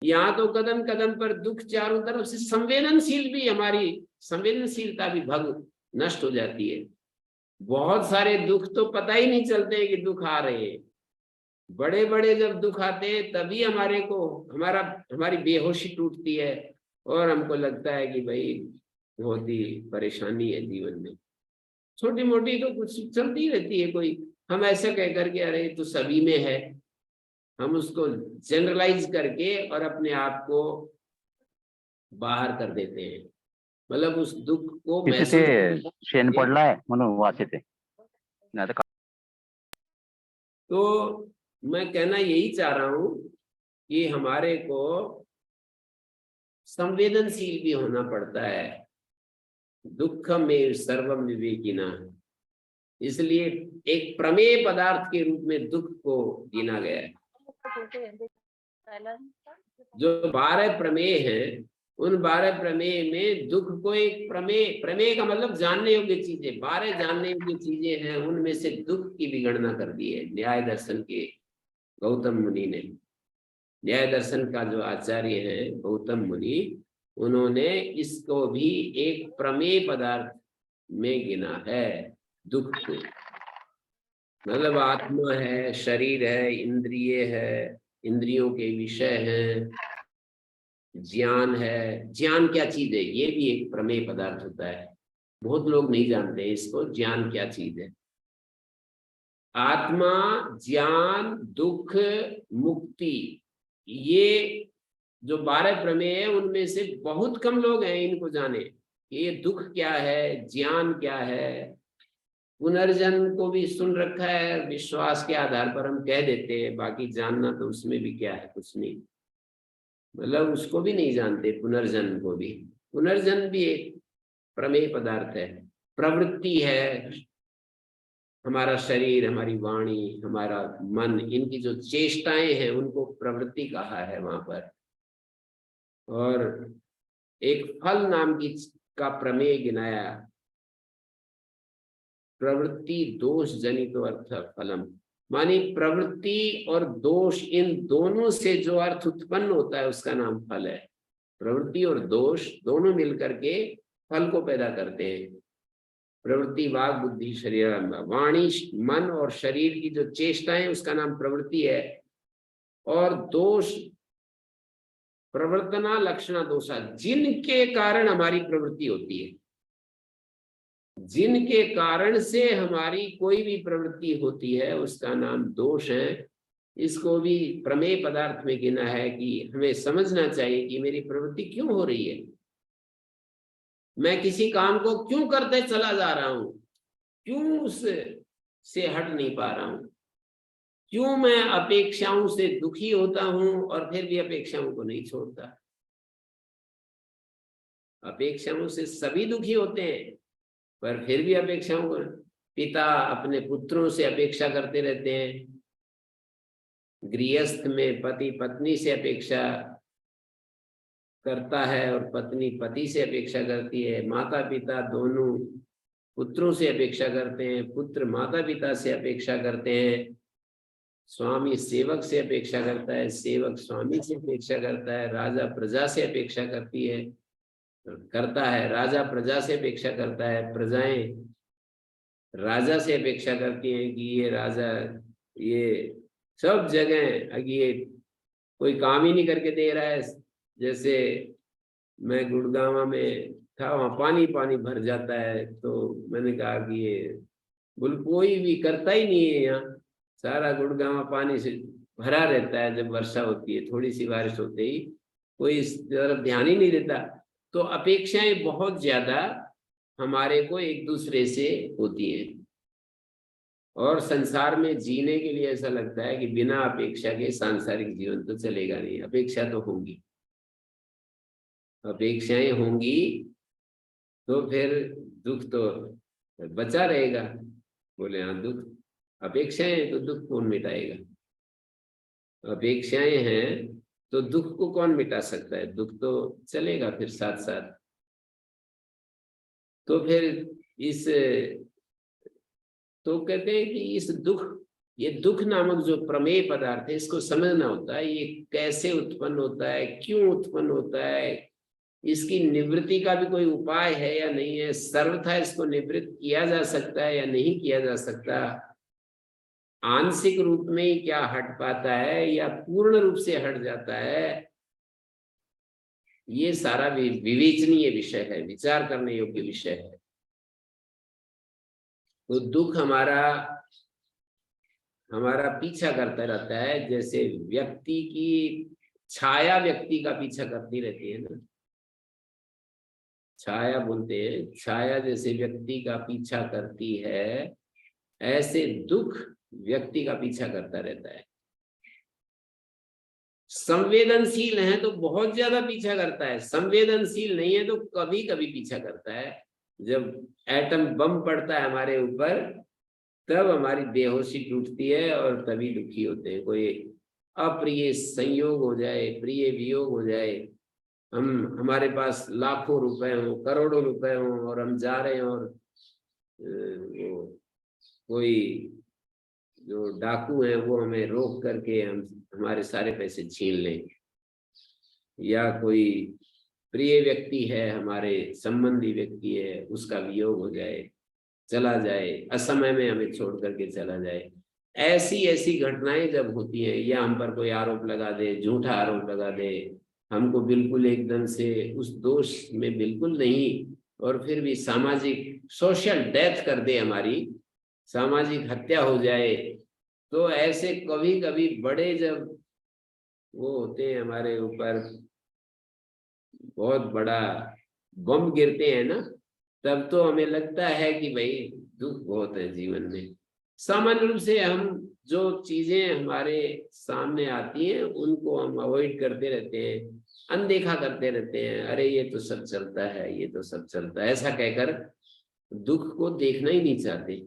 यहाँ तो कदम कदम पर दुख, चारों तरफ से संवेदनशील भी, हमारी संवेदनशीलता भी भंग नष्ट हो जाती है। बहुत सारे दुख तो पता ही नहीं चलते कि दुख आ रहे हैं। बड़े बड़े जब दुख आते हैं तभी हमारी बेहोशी टूटती है और हमको लगता है कि भाई बहुत ही परेशानी है जीवन में। छोटी मोटी तो कुछ चलती रहती है, कोई हम ऐसा कह करके अरे तो सभी में है, हम उसको जनरलाइज करके और अपने आप को बाहर कर देते हैं। मतलब उस दुख को तिथे महसूस ते शेण पडलाय म्हणून वास येते, नाही तर तो मैं कहना यही चाह रहा हूं कि हमारे को संवेदनशील भी होना पड़ता है। दुख में सर्वम विवेकिना, इसलिए एक प्रमेय पदार्थ के रूप में दुख को गिना गया है। जो 12 प्रमेय हैं, उन 12 प्रमेय में दुख को एक प्रमेय का मतलब जानने योग्य चीजें, 12 जानने योग्य चीजें हैं, उनमें से दुख की भी गणना कर दी है न्याय दर्शन के गौतम मुनि ने। न्याय दर्शन का जो आचार्य है गौतम मुनि, उन्होंने इसको भी एक प्रमेय पदार्थ में गिना है दुख को। मतलब आत्मा है, शरीर है, इंद्रिय है, इंद्रियों के विषय हैं, ज्ञान है। ज्ञान क्या चीज है, ये भी एक प्रमेय पदार्थ होता है। बहुत लोग नहीं जानते इसको, ज्ञान क्या चीज है। आत्मा, ज्ञान, दुख, मुक्ति, ये जो 12 प्रमेय है उनमें से बहुत कम लोग हैं इनको जाने कि ये दुख क्या है, ज्ञान क्या है। पुनर्जन्म को भी सुन रखा है, विश्वास के आधार पर हम कह देते हैं, बाकी जानना तो उसमें भी क्या है, कुछ नहीं। मतलब उसको भी नहीं जानते, पुनर्जन्म को भी। पुनर्जन्म भी एक प्रमेय पदार्थ है, प्रवृत्ति है। हमारा शरीर, हमारी वाणी, हमारा मन, इनकी जो चेष्टाएं हैं उनको प्रवृत्ति कहा है वहां पर। और एक फल नाम की का प्रमेय गिनाया, प्रवृत्ति दोष जनित अर्थ फलम, मानी प्रवृत्ति और दोष, इन दोनों से जो अर्थ उत्पन्न होता है उसका नाम फल है। प्रवृत्ति और दोष दोनों मिलकर के फल को पैदा करते हैं। प्रवृत्ति वाग बुद्धि शरीर, वाणी, मन और शरीर की जो चेष्टाएं उसका नाम प्रवृत्ति है। और दोष प्रवर्तना लक्षणा दोषा, जिनके कारण हमारी प्रवृत्ति होती है, जिनके कारण से हमारी कोई भी प्रवृत्ति होती है उसका नाम दोष है। इसको भी प्रमेय पदार्थ में गिना है कि हमें समझना चाहिए कि मेरी प्रवृत्ति क्यों हो रही है, मैं किसी काम को क्यों करते चला जा रहा हूं, क्यों उससे हट नहीं पा रहा हूं, क्यों मैं अपेक्षाओं से दुखी होता हूं और फिर भी अपेक्षाओं को नहीं छोड़ता। अपेक्षाओं से सभी दुखी होते हैं पर फिर भी अपेक्षाओं को, पिता अपने पुत्रों से अपेक्षा करते रहते हैं गृहस्थ में पति पत्नी से अपेक्षा करता है और पत्नी पति से अपेक्षा करती है, माता पिता दोनों पुत्रों से अपेक्षा करते हैं, पुत्र माता पिता से अपेक्षा करते हैं, स्वामी सेवक से अपेक्षा करता है, सेवक स्वामी से अपेक्षा करता है, राजा प्रजा से अपेक्षा करता है, राजा प्रजा से अपेक्षा करता है, प्रजाएं राजा से अपेक्षा करती हैं कि ये राजा, ये सब जगह ये कोई काम ही नहीं करके दे रहा है। जैसे मैं गुड़गांव में था, वहाँ पानी पानी भर जाता है, तो मैंने कहा कि ये बोल कोई भी करता ही नहीं है, यहाँ सारा गुड़गांव पानी से भरा रहता है। जब वर्षा होती है, थोड़ी सी बारिश होते ही कोई इस तरफ ध्यान ही नहीं देता। तो अपेक्षाएं बहुत ज्यादा हमारे को एक दूसरे से होती हैं, और संसार में जीने के लिए ऐसा लगता है कि बिना अपेक्षा के सांसारिक जीवन तो चलेगा नहीं। अपेक्षा तो होंगी, अपेक्षाएं होंगी तो फिर दुख तो बचा रहेगा। बोले हाँ, दुख अपेक्षाएं तो दुख कौन मिटाएगा? अपेक्षाएं हैं तो दुख को कौन मिटा सकता है? दुख तो चलेगा फिर साथ साथ। तो फिर इस तो कहते हैं कि इस दुख, ये दुख नामक जो प्रमेय पदार्थ है, इसको समझना होता है। ये कैसे उत्पन्न होता है, क्यों उत्पन्न होता है, इसकी निवृत्ति का भी कोई उपाय है या नहीं है, सर्वथा इसको निवृत्त किया जा सकता है या नहीं किया जा सकता, आंशिक रूप में ही क्या हट पाता है या पूर्ण रूप से हट जाता है, ये सारा विवेचनीय विषय है, विचार करने योग्य विषय है। तो दुख हमारा पीछा करता रहता है, जैसे व्यक्ति की छाया व्यक्ति का पीछा करती रहती है ना, छाया बोलते हैं, छाया जैसे व्यक्ति का पीछा करती है, ऐसे दुख व्यक्ति का पीछा करता रहता है। संवेदनशील है तो बहुत ज्यादा पीछा करता है, संवेदनशील नहीं है तो कभी कभी पीछा करता है। जब एटम बम पड़ता है हमारे ऊपर, तब हमारी बेहोशी टूटती है और तभी दुखी होते हैं। कोई अप्रिय संयोग हो जाए, प्रिय वियोग हो जाए, हमारे पास लाखों रुपए हो, करोड़ों रुपए हो, और हम जा रहे हैं और कोई जो डाकू है वो हमें रोक करके हमारे सारे पैसे छीन लें, या कोई प्रिय व्यक्ति है, हमारे संबंधी व्यक्ति है, उसका वियोग हो जाए, चला जाए, असमय में हमें छोड़ करके चला जाए, ऐसी ऐसी घटनाएं जब होती हैं, या हम पर कोई आरोप लगा दे, झूठा आरोप लगा दे, हमको बिल्कुल एकदम से उस दोष में बिल्कुल नहीं, और फिर भी सामाजिक सोशल डेथ कर दे, हमारी सामाजिक हत्या हो जाए, तो ऐसे कभी कभी बड़े जब वो होते हैं हमारे ऊपर, बहुत बड़ा बम गिरते हैं ना, तब तो हमें लगता है कि भाई दुख बहुत है जीवन में। सामान्य रूप से हम जो चीजें हमारे सामने आती हैं उनको हम अवॉइड करते रहते हैं, अनदेखा करते रहते हैं, अरे ये तो सब चलता है, ये तो सब चलता है, ऐसा कहकर दुख को देखना ही नहीं चाहते,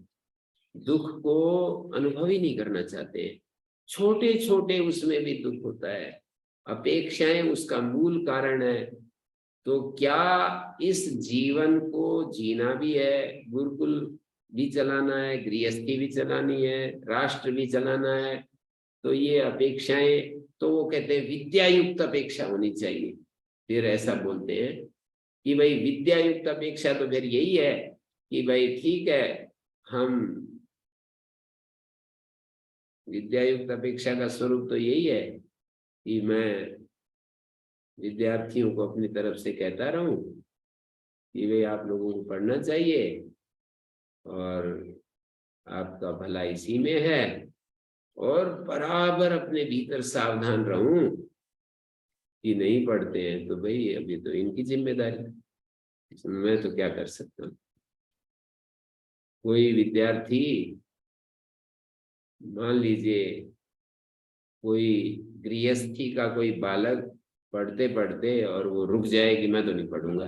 दुख को अनुभव ही नहीं करना चाहते। छोटे छोटे उसमें भी दुख होता है, अपेक्षाएं उसका मूल कारण है। तो क्या इस जीवन को जीना भी है, गुरुकुल भी चलाना है, गृहस्थी भी चलानी है, राष्ट्र भी चलाना है, तो ये अपेक्षाएं, तो वो कहते हैं विद्या युक्त अपेक्षा होनी चाहिए। फिर ऐसा बोलते हैं कि भाई विद्या युक्त अपेक्षा तो फिर यही है कि भाई ठीक है, हम विद्या युक्त अपेक्षा का स्वरूप तो यही है कि मैं विद्यार्थियों को अपनी तरफ से कहता रहूं कि भाई आप लोगों को पढ़ना चाहिए और आपका भला इसी में है, और बराबर अपने भीतर सावधान रहूं कि नहीं पढ़ते हैं तो भाई अभी तो इनकी जिम्मेदारी, मैं तो क्या कर सकता हूँ। कोई विद्यार्थी, मान लीजिए कोई गृहस्थी का कोई बालक पढ़ते पढ़ते और वो रुक जाए कि मैं तो नहीं पढ़ूंगा,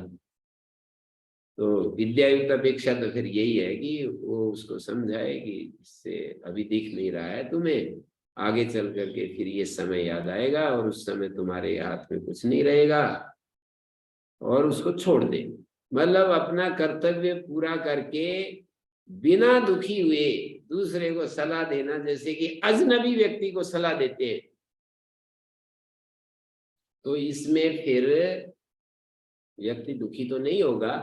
तो विद्यायुक्त अपेक्षा तो फिर यही है कि वो उसको समझाए कि इससे अभी दिख नहीं रहा है तुम्हें, आगे चल करके फिर ये समय याद आएगा और उस समय तुम्हारे हाथ में कुछ नहीं रहेगा और उसको छोड़ दे। मतलब अपना कर्तव्य पूरा करके बिना दुखी हुए दूसरे को सलाह देना, जैसे कि अजनबी व्यक्ति को सलाह देते हैं, तो इसमें फिर व्यक्ति दुखी तो नहीं होगा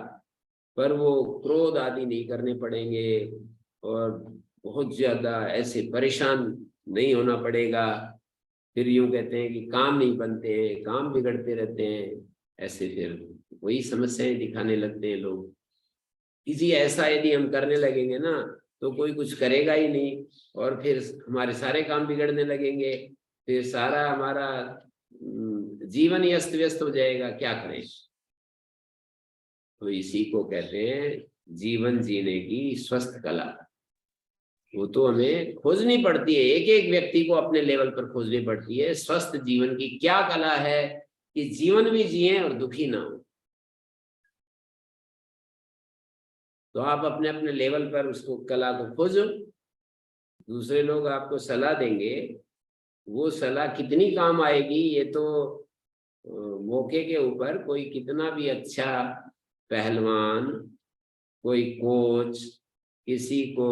पर वो क्रोध आदि नहीं करने पड़ेंगे और बहुत ज्यादा ऐसे परेशान नहीं होना पड़ेगा। फिर यूं कहते हैं कि काम नहीं बनते हैं, काम बिगड़ते रहते हैं, ऐसे फिर वही समस्याएं दिखाने लगते हैं लोग। किसी ऐसा यदि हम करने लगेंगे ना तो कोई कुछ करेगा ही नहीं और फिर हमारे सारे काम बिगड़ने लगेंगे, फिर सारा हमारा जीवन ही अस्त व्यस्त हो जाएगा, क्या करें। तो इसी को कहते हैं जीवन जीने की स्वस्थ कला। वो तो हमें खोजनी पड़ती है, एक एक व्यक्ति को अपने लेवल पर खोजनी पड़ती है स्वस्थ जीवन की क्या कला है कि जीवन भी जिए और दुखी ना हो। तो आप अपने अपने लेवल पर उसको कला को खोजो। दूसरे लोग आपको सलाह देंगे, वो सलाह कितनी काम आएगी ये तो मौके के ऊपर कोई कितना भी अच्छा पहलवान, कोई कोच किसी को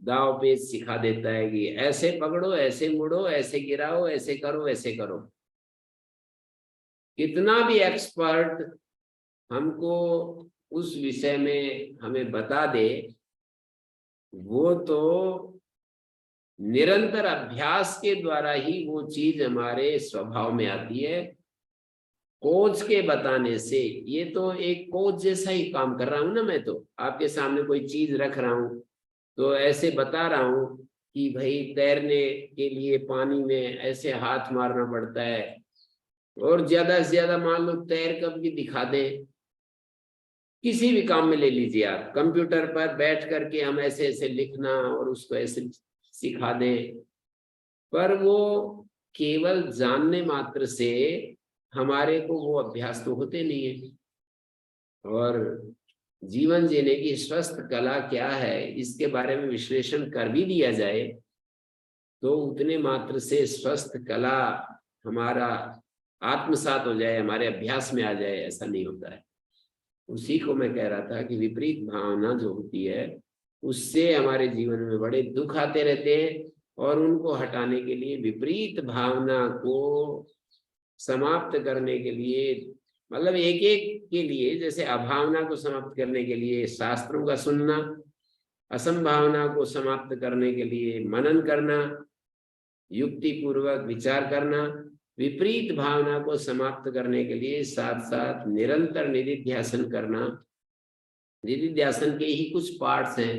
दांव पेच सिखा देता है कि ऐसे पकड़ो, ऐसे मुड़ो, ऐसे गिराओ, ऐसे करो, ऐसे करो। कितना भी एक्सपर्ट हमको उस विषय में हमें बता दे, वो तो निरंतर अभ्यास के द्वारा ही वो चीज हमारे स्वभाव में आती है। कोच के बताने से, ये तो एक कोच जैसा ही काम कर रहा हूं ना, मैं तो आपके सामने कोई चीज रख रहा हूं तो ऐसे बता रहा हूं कि भाई तैरने के लिए पानी में ऐसे हाथ मारना पड़ता है, और ज्यादा से ज्यादा मान लो तैर कर भी दिखा दें। किसी भी काम में ले लीजिए आप, कंप्यूटर पर बैठ करके हम ऐसे ऐसे लिखना और उसको ऐसे सिखा दें, पर वो केवल जानने मात्र से हमारे को वो अभ्यास तो होते नहीं है। और जीवन जीने की स्वस्थ कला क्या है इसके बारे में विश्लेषण कर भी दिया जाए तो उतने मात्र से स्वस्थ कला हमारा आत्मसात हो जाए, हमारे अभ्यास में आ जाए, ऐसा नहीं होता है। उसी को मैं कह रहा था कि विपरीत भावना जो होती है उससे हमारे जीवन में बड़े दुख आते रहते हैं, और उनको हटाने के लिए, विपरीत भावना को समाप्त करने के लिए, मतलब एक एक के लिए, जैसे अभावना को समाप्त करने के लिए शास्त्रों का सुनना, असंभावना को समाप्त करने के लिए मनन करना, युक्ति पूर्वक विचार करना, विपरीत भावना को समाप्त करने के लिए साथ साथ निरंतर निधिध्यासन करना। निधिध्यासन के ही कुछ पार्ट्स हैं।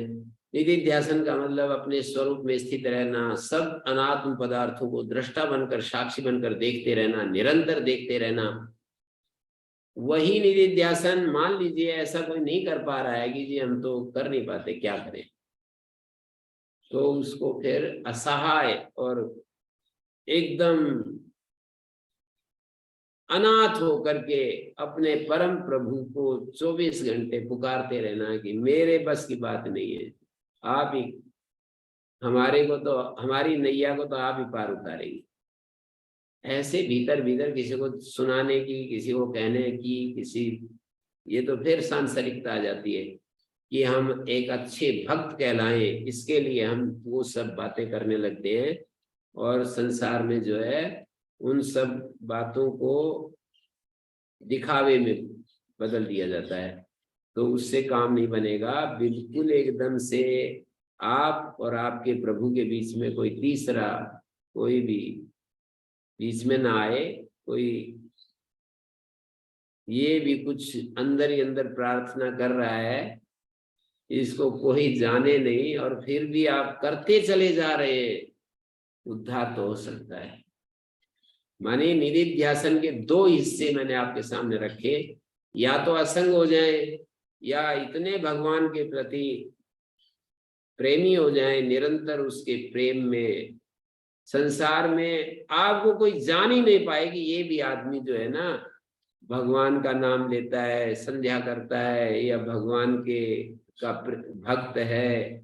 निधिध्यासन का मतलब अपने स्वरूप में स्थित रहना, सब अनात्म पदार्थों को दृष्टा बनकर, साक्षी बनकर देखते रहना, निरंतर देखते रहना। वही निधिध्यासन मान लीजिए ऐसा कोई नहीं कर पा रहा है कि जी हम तो कर नहीं पाते, क्या करें, तो उसको फिर असहाय और एकदम अनाथ होकर के अपने परम प्रभु को 24 घंटे पुकारते रहना कि मेरे बस की बात नहीं है, आप ही हमारे को तो, हमारी नैया को तो आप ही पार उतारेंगे। ऐसे भीतर भीतर किसी को सुनाने की, किसी को कहने की, किसी, ये तो फिर सांसारिकता आ जाती है कि हम एक अच्छे भक्त कहलाएं, इसके लिए हम वो सब बातें करने लगते हैं और संसार में जो है उन सब बातों को दिखावे में बदल दिया जाता है। तो उससे काम नहीं बनेगा। बिल्कुल एकदम से आप और आपके प्रभु के बीच में कोई तीसरा कोई भी बीच में ना आए। कोई ये भी कुछ अंदर ही अंदर प्रार्थना कर रहा है, इसको कोई जाने नहीं, और फिर भी आप करते चले जा रहे हैं, उद्धार तो हो सकता है। माने निधिध्यासन के दो हिस्से मैंने आपके सामने रखे, या तो असंग हो जाए या इतने भगवान के प्रति प्रेमी हो जाए, निरंतर उसके प्रेम में, संसार में आपको कोई जान ही नहीं पाए कि ये भी आदमी जो है ना भगवान का नाम लेता है, संध्या करता है, या भगवान के का भक्त है,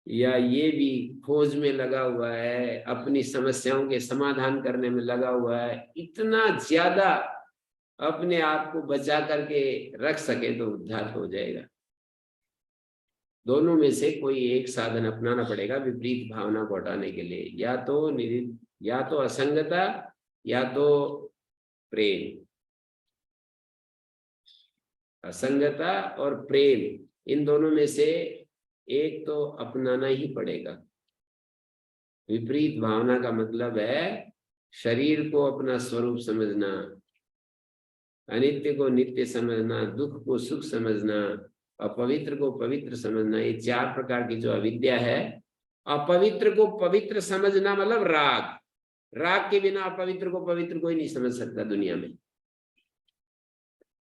या ये भी खोज में लगा हुआ है, अपनी समस्याओं के समाधान करने में लगा हुआ है, इतना ज्यादा अपने आप को बचा करके रख सके तो उद्धार हो जाएगा। दोनों में से कोई एक साधन अपनाना पड़ेगा विपरीत भावना को हटाने के लिए, या तो असंगता या तो प्रेम। असंगता और प्रेम, इन दोनों में से एक तो अपनाना ही पड़ेगा। विपरीत भावना का मतलब है शरीर को अपना स्वरूप समझना, अनित्य को नित्य समझना, दुख को सुख समझना, अपवित्र को पवित्र समझना। ये 4 प्रकार की जो अविद्या है। अपवित्र को पवित्र समझना मतलब राग। राग के बिना अपवित्र को पवित्र कोई नहीं समझ सकता दुनिया में।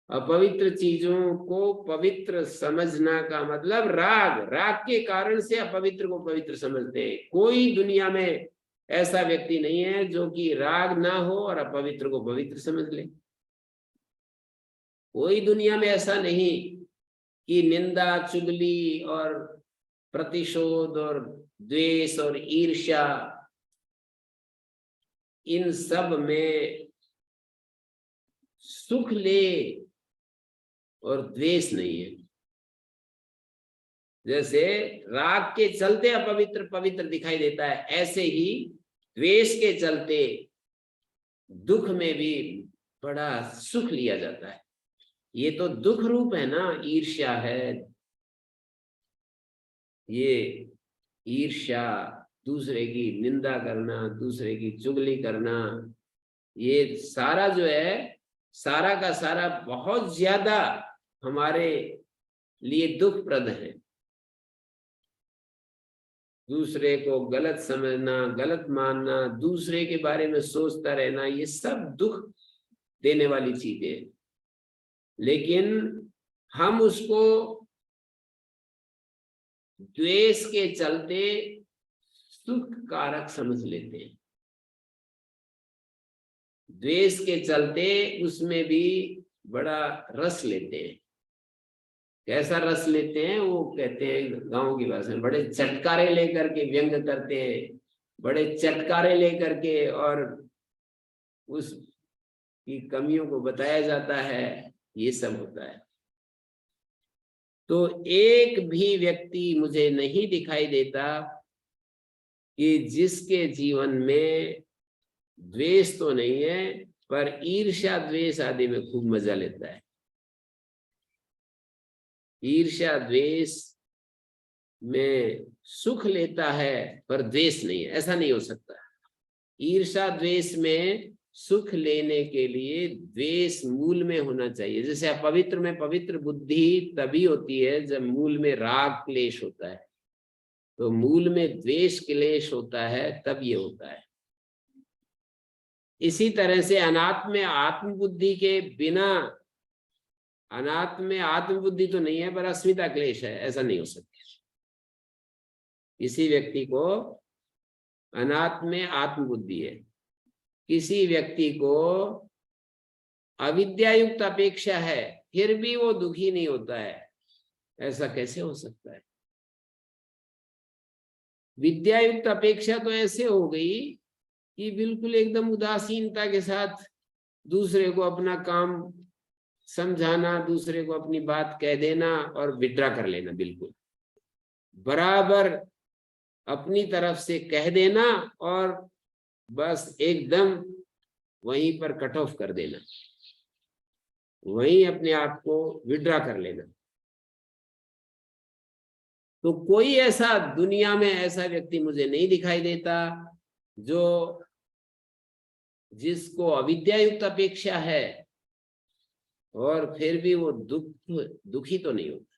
अपवित्र चीजों को पवित्र समझना का मतलब राग। राग के कारण से अपवित्र को पवित्र समझते हैं। कोई दुनिया में ऐसा व्यक्ति नहीं है जो कि राग ना हो और अपवित्र को पवित्र समझ ले। कोई दुनिया में ऐसा नहीं कि निंदा, चुगली और प्रतिशोध और द्वेष और ईर्ष्या, इन सब में सुख ले और द्वेष नहीं है। जैसे राग के चलते अपवित्र पवित्र दिखाई देता है, ऐसे ही द्वेष के चलते दुख में भी बड़ा सुख लिया जाता है। ये तो दुख रूप है ना, ईर्ष्या है। ये ईर्ष्या, दूसरे की निंदा करना, दूसरे की चुगली करना, ये सारा जो है, सारा का सारा बहुत ज्यादा हमारे लिए दुखप्रद है। दूसरे को गलत समझना, गलत मानना, दूसरे के बारे में सोचता रहना, ये सब दुख देने वाली चीजें। लेकिन हम उसको द्वेष के चलते सुख कारक समझ लेते हैं। द्वेष के चलते उसमें भी बड़ा रस लेते हैं। कैसा रस लेते हैं वो कहते हैं गांव की भाषा में, बड़े चटकारे लेकर के व्यंग करते हैं, बड़े चटकारे लेकर के, और उस की कमियों को बताया जाता है। ये सब होता है। तो एक भी व्यक्ति मुझे नहीं दिखाई देता कि जिसके जीवन में द्वेष तो नहीं है पर ईर्ष्या द्वेष आदि में खूब मजा लेता है। ईर्ष्या द्वेष में सुख लेता है पर द्वेष नहीं है, ऐसा नहीं हो सकता। ईर्ष्या द्वेष में सुख लेने के लिए द्वेष मूल में होना चाहिए। जैसे अपवित्र में पवित्र बुद्धि तभी होती है जब मूल में राग क्लेश होता है, तो मूल में द्वेष क्लेश होता है तब ये होता है। इसी तरह से अनात्म में आत्मबुद्धि के बिना, अनात्म में आत्मबुद्धि तो नहीं है पर अस्मिता क्लेश है, ऐसा नहीं हो सकता। किसी व्यक्ति को अनात्म में आत्मबुद्धि है, किसी व्यक्ति को अविद्यायुक्त अपेक्षा है फिर भी वो दुखी नहीं होता है, ऐसा कैसे हो सकता है? विद्यायुक्त अपेक्षा तो ऐसे हो गई कि बिल्कुल एकदम उदासीनता के साथ दूसरे को अपना काम समझाना, दूसरे को अपनी बात कह देना और विड्रा कर लेना, बिल्कुल बराबर अपनी तरफ से कह देना और बस एकदम वहीं पर कट ऑफ कर देना, वहीं अपने आप को विड्रा कर लेना। तो कोई ऐसा दुनिया में ऐसा व्यक्ति मुझे नहीं दिखाई देता जो, जिसको अविद्यायुक्त अपेक्षा है और फिर भी वो दुखी तो नहीं होता।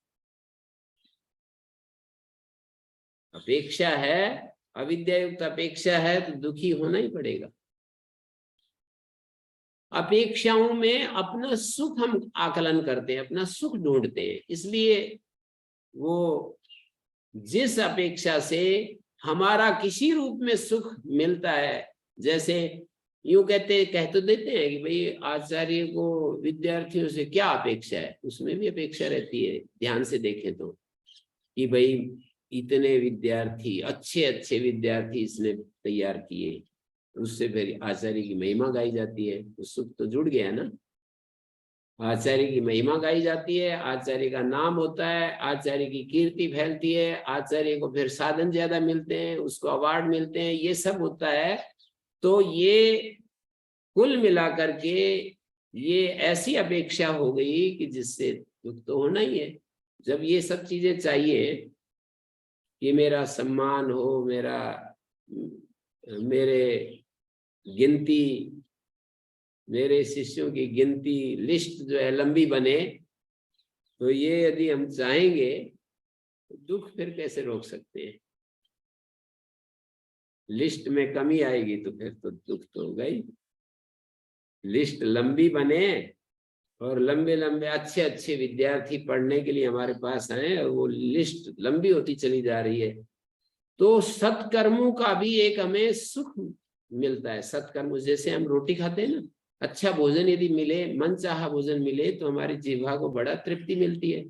अपेक्षा है, अविद्यायुक्त अपेक्षा है तो दुखी होना ही पड़ेगा। अपेक्षाओं में अपना सुख हम आकलन करते हैं, अपना सुख ढूंढते हैं, इसलिए वो जिस अपेक्षा से हमारा किसी रूप में सुख मिलता है, जैसे यूं कह तो देते हैं कि भाई आचार्य को विद्यार्थियों से क्या अपेक्षा है, उसमें भी अपेक्षा रहती है ध्यान से देखें तो, कि भाई इतने विद्यार्थी, अच्छे अच्छे विद्यार्थी इसने तैयार किए, उससे फिर आचार्य की महिमा गाई जाती है, तो सुख तो जुड़ गया ना। आचार्य की महिमा गाई जाती है, आचार्य का नाम होता है, आचार्य की कीर्ति फैलती है, आचार्य को फिर साधन ज्यादा मिलते हैं, उसको अवार्ड मिलते हैं, ये सब होता है। तो ये कुल मिलाकर के ये ऐसी अपेक्षा हो गई कि जिससे दुख तो होना ही है। जब ये सब चीजें चाहिए कि मेरा सम्मान हो, मेरे गिनती, मेरे शिष्यों की गिनती लिस्ट जो है लंबी बने, तो ये यदि हम चाहेंगे तो दुख फिर कैसे रोक सकते हैं। लिस्ट में कमी आएगी तो फिर तो दुख तो होगा ही। लिस्ट लंबी बने और लंबे लंबे अच्छे अच्छे विद्यार्थी पढ़ने के लिए हमारे पास आए और वो लिस्ट लंबी होती चली जा रही है, तो सत्कर्मों का भी एक हमें सुख मिलता है। सत्कर्म जैसे हम रोटी खाते हैं ना, अच्छा भोजन यदि मिले, मनचाहा भोजन मिले, तो हमारी जीवा को बड़ा तृप्ति मिलती है।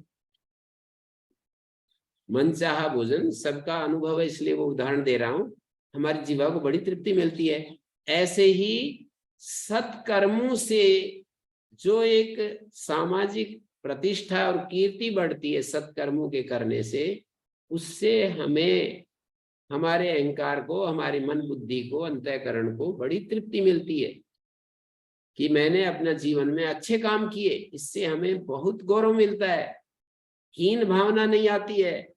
मनचाहा भोजन सबका अनुभव है, इसलिए वो उदाहरण दे रहा हूं, हमारी जीवा को बड़ी तृप्ति मिलती है। ऐसे ही सत्कर्मों से जो एक सामाजिक प्रतिष्ठा और कीर्ति बढ़ती है सत्कर्मों के करने से, उससे हमें, हमारे अहंकार को, हमारी मन बुद्धि को, अंतःकरण को बड़ी तृप्ति मिलती है कि मैंने अपना जीवन में अच्छे काम किए। इससे हमें बहुत गौरव मिलता है, हीन भावना नहीं आती है,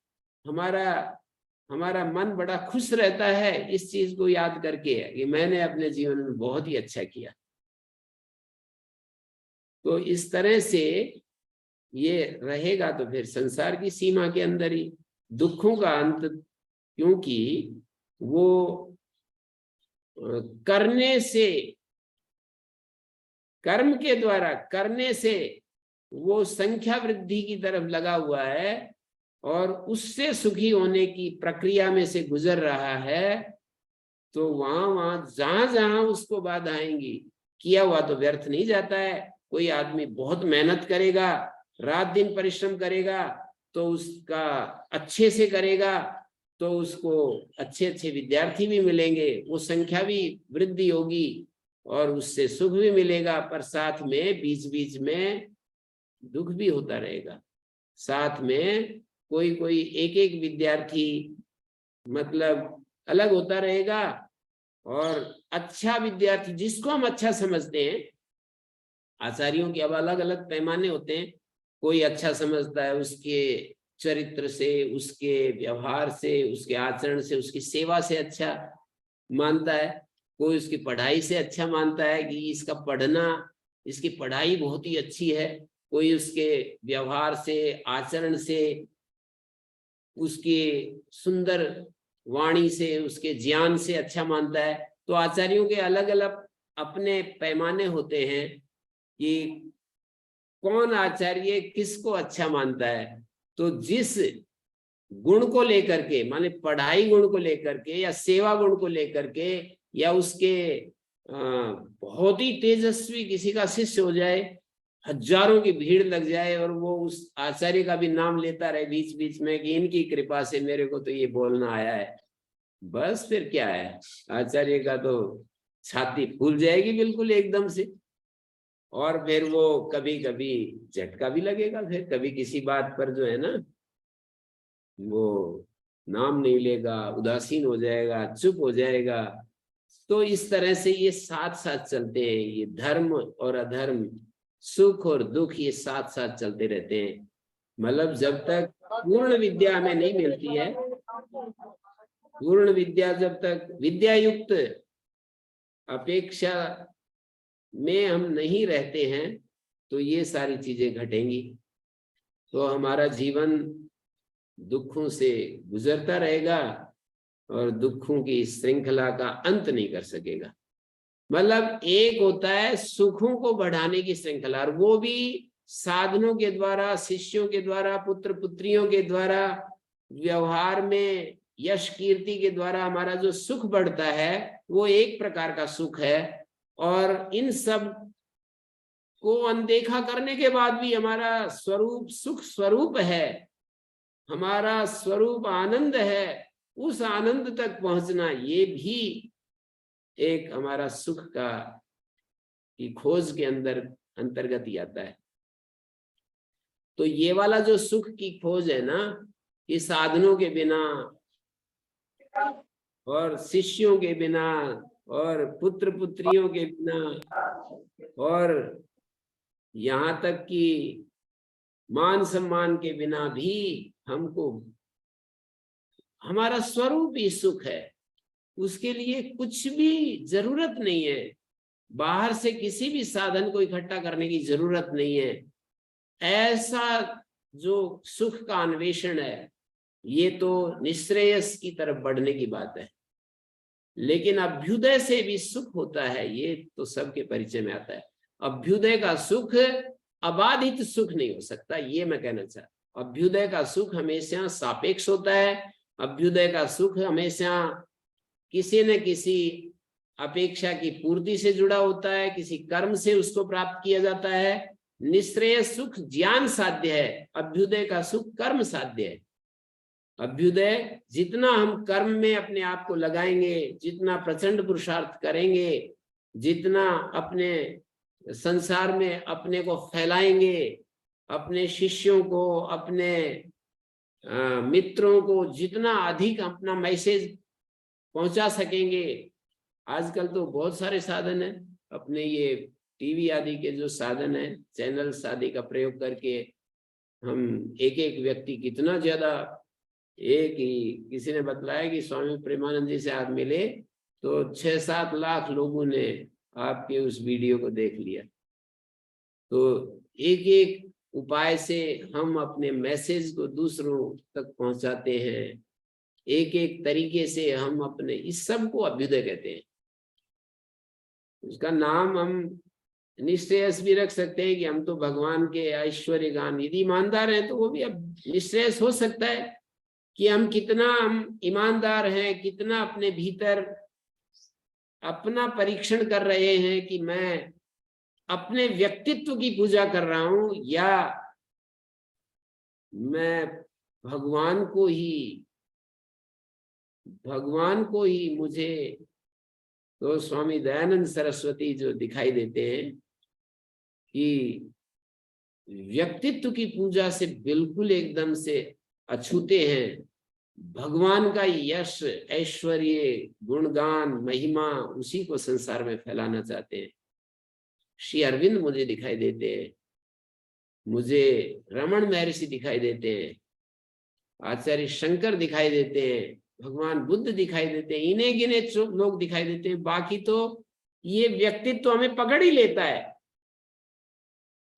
हमारा मन बड़ा खुश रहता है इस चीज को याद करके कि मैंने अपने जीवन में बहुत ही अच्छा किया। तो इस तरह से ये रहेगा तो फिर संसार की सीमा के अंदर ही दुखों का अंत, क्योंकि वो करने से, कर्म के द्वारा करने से वो संख्या वृद्धि की तरफ लगा हुआ है और उससे सुखी होने की प्रक्रिया में से गुजर रहा है। तो वहां जहां जहां उसको बाधा आएंगी, किया हुआ तो व्यर्थ नहीं जाता है। कोई आदमी बहुत मेहनत करेगा, रात दिन परिश्रम करेगा, तो उसका अच्छे से करेगा तो उसको अच्छे अच्छे विद्यार्थी भी मिलेंगे, वो संख्या भी वृद्धि होगी और उससे सुख भी मिलेगा, पर साथ में बीच बीच में दुख भी होता रहेगा। साथ में कोई कोई एक एक विद्यार्थी मतलब अलग होता रहेगा, और अच्छा विद्यार्थी जिसको हम अच्छा समझते हैं, आचार्यों के अब अलग अलग पैमाने होते हैं, कोई अच्छा समझता है उसके चरित्र से, उसके व्यवहार से, उसके आचरण से, उसकी सेवा से अच्छा मानता है, कोई उसकी पढ़ाई से अच्छा मानता है कि इसका पढ़ना, इसकी पढ़ाई बहुत ही अच्छी है, कोई उसके व्यवहार से, आचरण से, उसके सुंदर वाणी से, उसके ज्ञान से अच्छा मानता है। तो आचार्यों के अलग अलग अपने पैमाने होते हैं कि कौन आचार्य किसको अच्छा मानता है। तो जिस गुण को लेकर के, माने पढ़ाई गुण को लेकर के या सेवा गुण को लेकर के, या उसके बहुत ही तेजस्वी किसी का शिष्य हो जाए, हजारों की भीड़ लग जाए और वो उस आचार्य का भी नाम लेता रहे बीच बीच में कि इनकी कृपा से मेरे को तो ये बोलना आया है, बस फिर क्या है, आचार्य का तो छाती फूल जाएगी बिल्कुल एकदम से। और फिर वो कभी कभी झटका भी लगेगा, फिर कभी किसी बात पर जो है ना वो नाम नहीं लेगा, उदासीन हो जाएगा, चुप हो जाएगा। तो इस तरह से ये साथ साथ चलते हैं, ये धर्म और अधर्म, सुख और दुख, ये साथ साथ चलते रहते हैं। मतलब जब तक पूर्ण विद्या हमें नहीं मिलती है, पूर्ण विद्या जब तक विद्या युक्त अपेक्षा में हम नहीं रहते हैं, तो ये सारी चीजें घटेंगी। तो हमारा जीवन दुखों से गुजरता रहेगा और दुखों की श्रृंखला का अंत नहीं कर सकेगा। मतलब एक होता है सुखों को बढ़ाने की श्रृंखला, और वो भी साधनों के द्वारा, शिष्यों के द्वारा, पुत्र पुत्रियों के द्वारा, व्यवहार में यश कीर्ति के द्वारा हमारा जो सुख बढ़ता है वो एक प्रकार का सुख है। और इन सब को अनदेखा करने के बाद भी हमारा स्वरूप सुख स्वरूप है, हमारा स्वरूप आनंद है, उस आनंद तक पहुंचना, ये भी एक हमारा सुख का की खोज के अंतर्गत ही आता है। तो ये वाला जो सुख की खोज है ना, ये साधनों के बिना और शिष्यों के बिना और पुत्र पुत्रियों के बिना और यहाँ तक कि मान सम्मान के बिना भी हमको, हमारा स्वरूप ही सुख है, उसके लिए कुछ भी जरूरत नहीं है, बाहर से किसी भी साधन को इकट्ठा करने की जरूरत नहीं है। ऐसा जो सुख का अन्वेषण है, ये तो निश्रेयस की तरफ बढ़ने की बात है। लेकिन अभ्युदय से भी सुख होता है, ये तो सबके परिचय में आता है। अभ्युदय का सुख अबाधित सुख नहीं हो सकता, ये मैं कहना चाहता। अभ्युदय का सुख हमेशा सापेक्ष होता है। अभ्युदय का सुख हमेशा किसी न किसी अपेक्षा की पूर्ति से जुड़ा होता है, किसी कर्म से उसको प्राप्त किया जाता है। निश्रेय सुख ज्ञान साध्य है, अभ्युदय का सुख कर्म साध्य है। अभ्युदय जितना हम कर्म में अपने आप को लगाएंगे, जितना प्रचंड पुरुषार्थ करेंगे, जितना अपने संसार में अपने को फैलाएंगे, अपने शिष्यों को, अपने मित्रों को जितना अधिक अपना मैसेज पहुंचा सकेंगे। आजकल तो बहुत सारे साधन हैं, अपने ये टीवी आदि के जो साधन है, चैनल्स आदि का प्रयोग करके हम एक एक व्यक्ति कितना ज्यादा, एक ही किसी ने बतलाया कि स्वामी प्रेमानंद जी से आप मिले तो 6-7 लाख लोगों ने आपके उस वीडियो को देख लिया। तो एक एक उपाय से हम अपने मैसेज को दूसरों तक पहुंचाते हैं, एक एक तरीके से हम अपने, इस सब को अभ्युदय कहते हैं। उसका नाम हम निश्रेयस भी रख सकते हैं कि हम तो भगवान के ऐश्वर्य गान, यदि ईमानदार हैं तो वो भी अब निश्रेयस हो सकता है कि हम कितना हम ईमानदार हैं, कितना अपने भीतर अपना परीक्षण कर रहे हैं कि मैं अपने व्यक्तित्व की पूजा कर रहा हूं या मैं भगवान को ही मुझे। तो स्वामी दयानंद सरस्वती जो दिखाई देते हैं कि व्यक्तित्व की पूजा से बिल्कुल एकदम से अछूते हैं, भगवान का यश, ऐश्वर्य, गुणगान, महिमा, उसी को संसार में फैलाना चाहते हैं। श्री अरविंद मुझे दिखाई देते हैं, मुझे रमण महर्षि दिखाई देते हैं, आचार्य शंकर दिखाई देते हैं, भगवान बुद्ध दिखाई देते हैं, इन्हें गिने लोग दिखाई देते हैं। बाकी तो ये व्यक्तित्व तो हमें पकड़ ही लेता है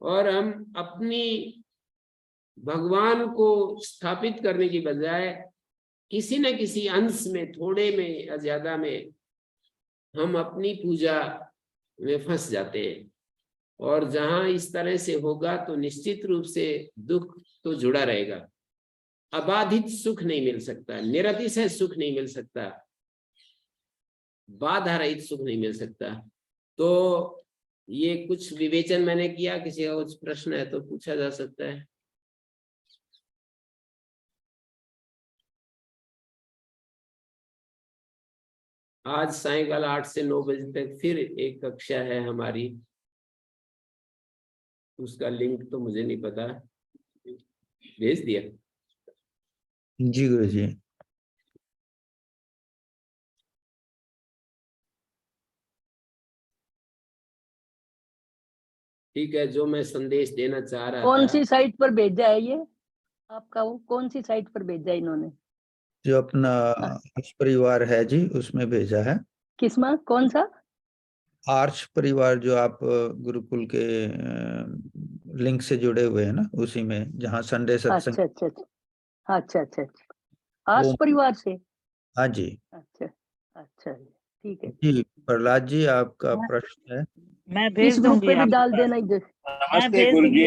और हम अपनी भगवान को स्थापित करने की बजाय किसी न किसी अंश में, थोड़े में या ज्यादा में, हम अपनी पूजा में फंस जाते हैं। और जहां इस तरह से होगा तो निश्चित रूप से दुख तो जुड़ा रहेगा, अबाधित सुख नहीं मिल सकता, निरतिशय सुख नहीं मिल सकता, बाधा रहित सुख नहीं मिल सकता। तो ये कुछ विवेचन मैंने किया, किसी का कुछ प्रश्न है तो पूछा जा सकता है। आज सायंकाल 8 से 9 बजे तक फिर एक कक्षा है हमारी, उसका लिंक तो मुझे नहीं पता, भेज दिया? जी गुरु जी। ठीक है, जो मैं संदेश देना चाह रहा कौन था। सी साइट पर भेजा है ये आपका, वो कौन सी साइट पर भेजा है इन्होंने? जो अपना आर्च परिवार है जी, उसमें भेजा है। किसमें, कौन सा? आर्च परिवार, जो आप गुरुकुल के लिंक से जुड़े हुए हैं ना, उसी में, जहाँ संडे सत्संग। अच्छा अच्छा अच्छा अच्छा अच्छा अच्छा, आर्च परिवार से। हाँ जी। अच्छा अच्छा, ठीक है जी प्रहलाद जी, आपका प्रश्न है? मैं इस भेज ग्रुप दूंगी पे भी आपको। डाल देना इधर। नमस्ते गुरुजी।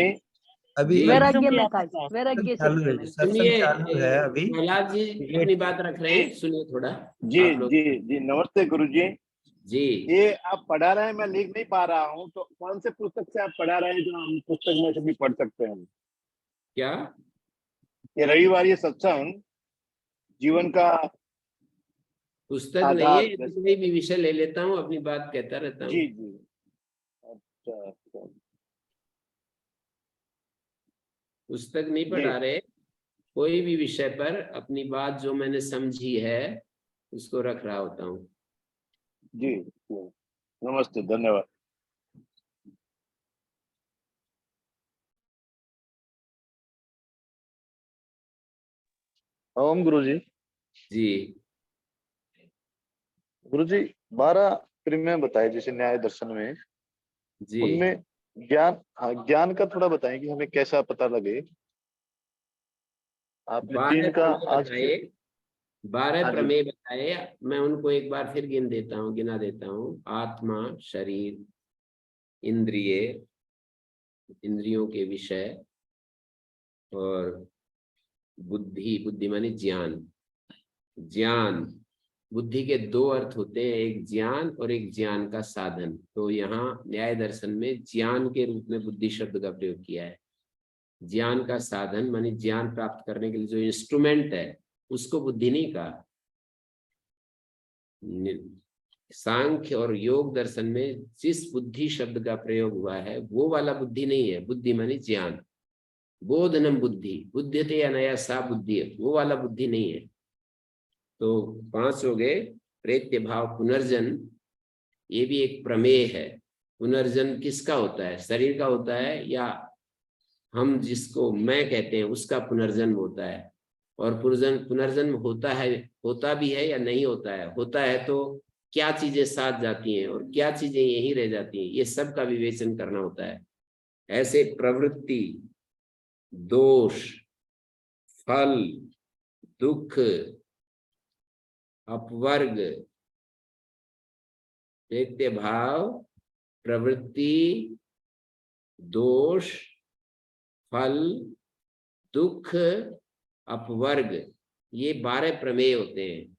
अभी जी। वैराग्य में था, आपको। वैराग्य से चालू किया है, मैंने। सत्संग सुनिए, चालू है अभी। प्रहलाद जी अपनी बात रख रहे हैं, सुनिए थोड़ा जी आप लोग। जी जी, नमस्ते गुरुजी। जी, ये आप पढ़ा रहे हैं, मैं लिख नहीं पा रहा हूँ, तो कौन से पुस्तक से आप पढ़ा रहे हैं जो हम पुस्तक में से भी पढ़ सकते हैं? क्या? ये रविवार ये सत्संग जीवन का पुस्तक नहीं आधार है, तो कोई भी विषय ले लेता हूँ, अपनी बात कहता रहता हूँ। जी जी। अच्छा पुस्तक नहीं पढ़ा रहे, कोई भी विषय पर अपनी बात जो मैंने समझी है उसको रख रहा होता हूँ। जी, नमस्ते, धन्यवाद। ओम गुरुजी। जी गुरुजी 12 प्रेम बताए जैसे न्याय दर्शन में, जी उनमें ज्ञान, हाँ ज्ञान का थोड़ा बताएं कि हमें कैसा पता लगे। आपने 3 का आज के 12 हाँ जी प्रमेय बताए, मैं उनको एक बार फिर गिना देता हूँ। आत्मा, शरीर, इंद्रिय, इंद्रियों के विषय, और बुद्धि, बुद्धि माने ज्ञान। ज्ञान, बुद्धि के 2 अर्थ होते हैं, एक ज्ञान और एक ज्ञान का साधन। तो यहाँ न्याय दर्शन में ज्ञान के रूप में बुद्धि शब्द का प्रयोग किया है। ज्ञान का साधन माने ज्ञान प्राप्त करने के लिए जो इंस्ट्रूमेंट है उसको बुद्धि नहीं कहा। सांख्य और योग दर्शन में जिस बुद्धि शब्द का प्रयोग हुआ है वो वाला बुद्धि नहीं है। बुद्धि माने ज्ञान, बोधनम बुद्धि, बुद्ध्यते अनया सा बुद्धि, वो वाला बुद्धि नहीं है। तो 5 हो गए। प्रेत्य भाव पुनर्जन, ये भी एक प्रमेय है। पुनर्जन किसका होता है? शरीर का होता है, या हम जिसको मैं कहते हैं उसका पुनर्जन्म होता है? और पुनर्जन्म होता भी है या नहीं होता है? होता है तो क्या चीजें साथ जाती हैं और क्या चीजें यहीं रह जाती हैं, ये सब का विवेचन करना होता है। ऐसे प्रवृत्ति, दोष, फल, दुख, अपवर्ग, प्रेत्य भाव, प्रवृत्ति, दोष, फल, दुख, अपवर्ग, ये 12 प्रमेय होते हैं।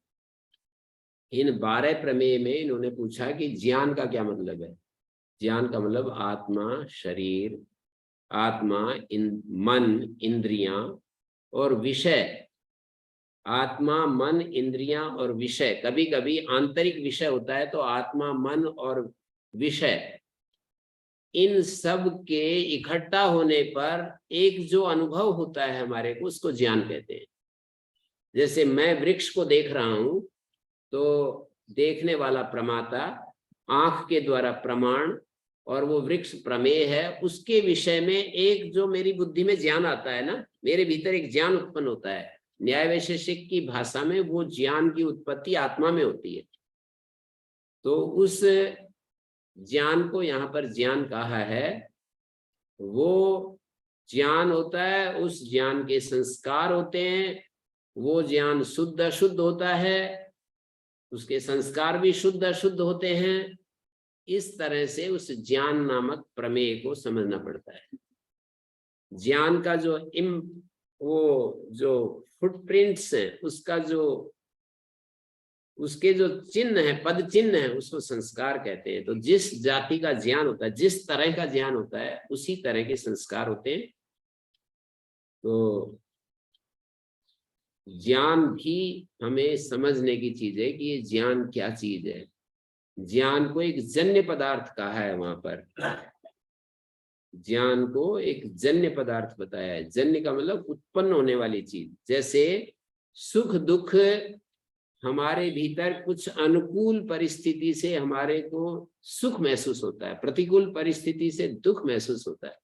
इन 12 प्रमेय में इन्होंने पूछा कि ज्ञान का क्या मतलब है। ज्ञान का मतलब आत्मा, शरीर, आत्मा, मन, इंद्रियां और विषय। आत्मा, मन, इंद्रियां और विषय, कभी कभी आंतरिक विषय होता है, तो आत्मा, मन और विषय, इन सब के इकट्ठा होने पर एक जो अनुभव होता है हमारे को, उसको ज्ञान कहते हैं। जैसे मैं वृक्ष को देख रहा हूं, तो देखने वाला प्रमाता, आंख के द्वारा प्रमाण, और वो वृक्ष प्रमेय है। उसके विषय में एक जो मेरी बुद्धि में ज्ञान आता है ना, मेरे भीतर एक ज्ञान उत्पन्न होता है। न्याय वैशेषिक की भाषा में वो ज्ञान की उत्पत्ति आत्मा में होती है। तो उस ज्ञान को यहाँ पर ज्ञान कहा है। वो ज्ञान होता है, उस ज्ञान के संस्कार होते हैं। वो ज्ञान शुद्ध अशुद्ध होता है, उसके संस्कार भी शुद्ध अशुद्ध होते हैं। इस तरह से उस ज्ञान नामक प्रमेय को समझना पड़ता है। ज्ञान का जो वो जो फुटप्रिंट्स हैं, उसका जो उसके जो चिन्ह है, पद चिन्ह है, उसको संस्कार कहते हैं। तो जिस जाति का ज्ञान होता है, जिस तरह का ज्ञान होता है, उसी तरह के संस्कार होते हैं। तो ज्ञान भी हमें समझने की चीज है कि ये ज्ञान क्या चीज है। ज्ञान को एक जन्य पदार्थ कहा है वहां पर। ज्ञान को एक जन्य पदार्थ बताया है। जन्य का मतलब उत्पन्न होने वाली चीज। जैसे सुख दुख, हमारे भीतर कुछ अनुकूल परिस्थिति से हमारे को सुख महसूस होता है, प्रतिकूल परिस्थिति से दुख महसूस होता है।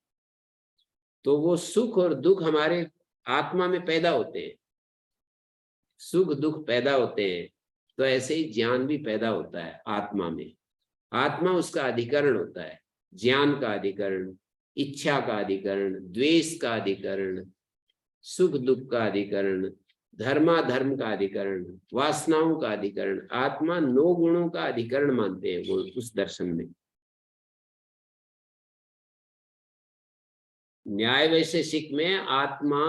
तो वो सुख और दुख हमारे आत्मा में पैदा होते हैं, सुख दुख पैदा होते हैं। तो ऐसे ही ज्ञान भी पैदा होता है आत्मा में। आत्मा उसका अधिकरण होता है। ज्ञान का अधिकरण, इच्छा का अधिकरण, द्वेष का अधिकरण, सुख दुख का अधिकरण, धर्माधर्म का अधिकरण, वासनाओं का अधिकरण। आत्मा 9 गुणों का अधिकरण मानते हैं वो उस दर्शन में। न्याय वैशेषिक में आत्मा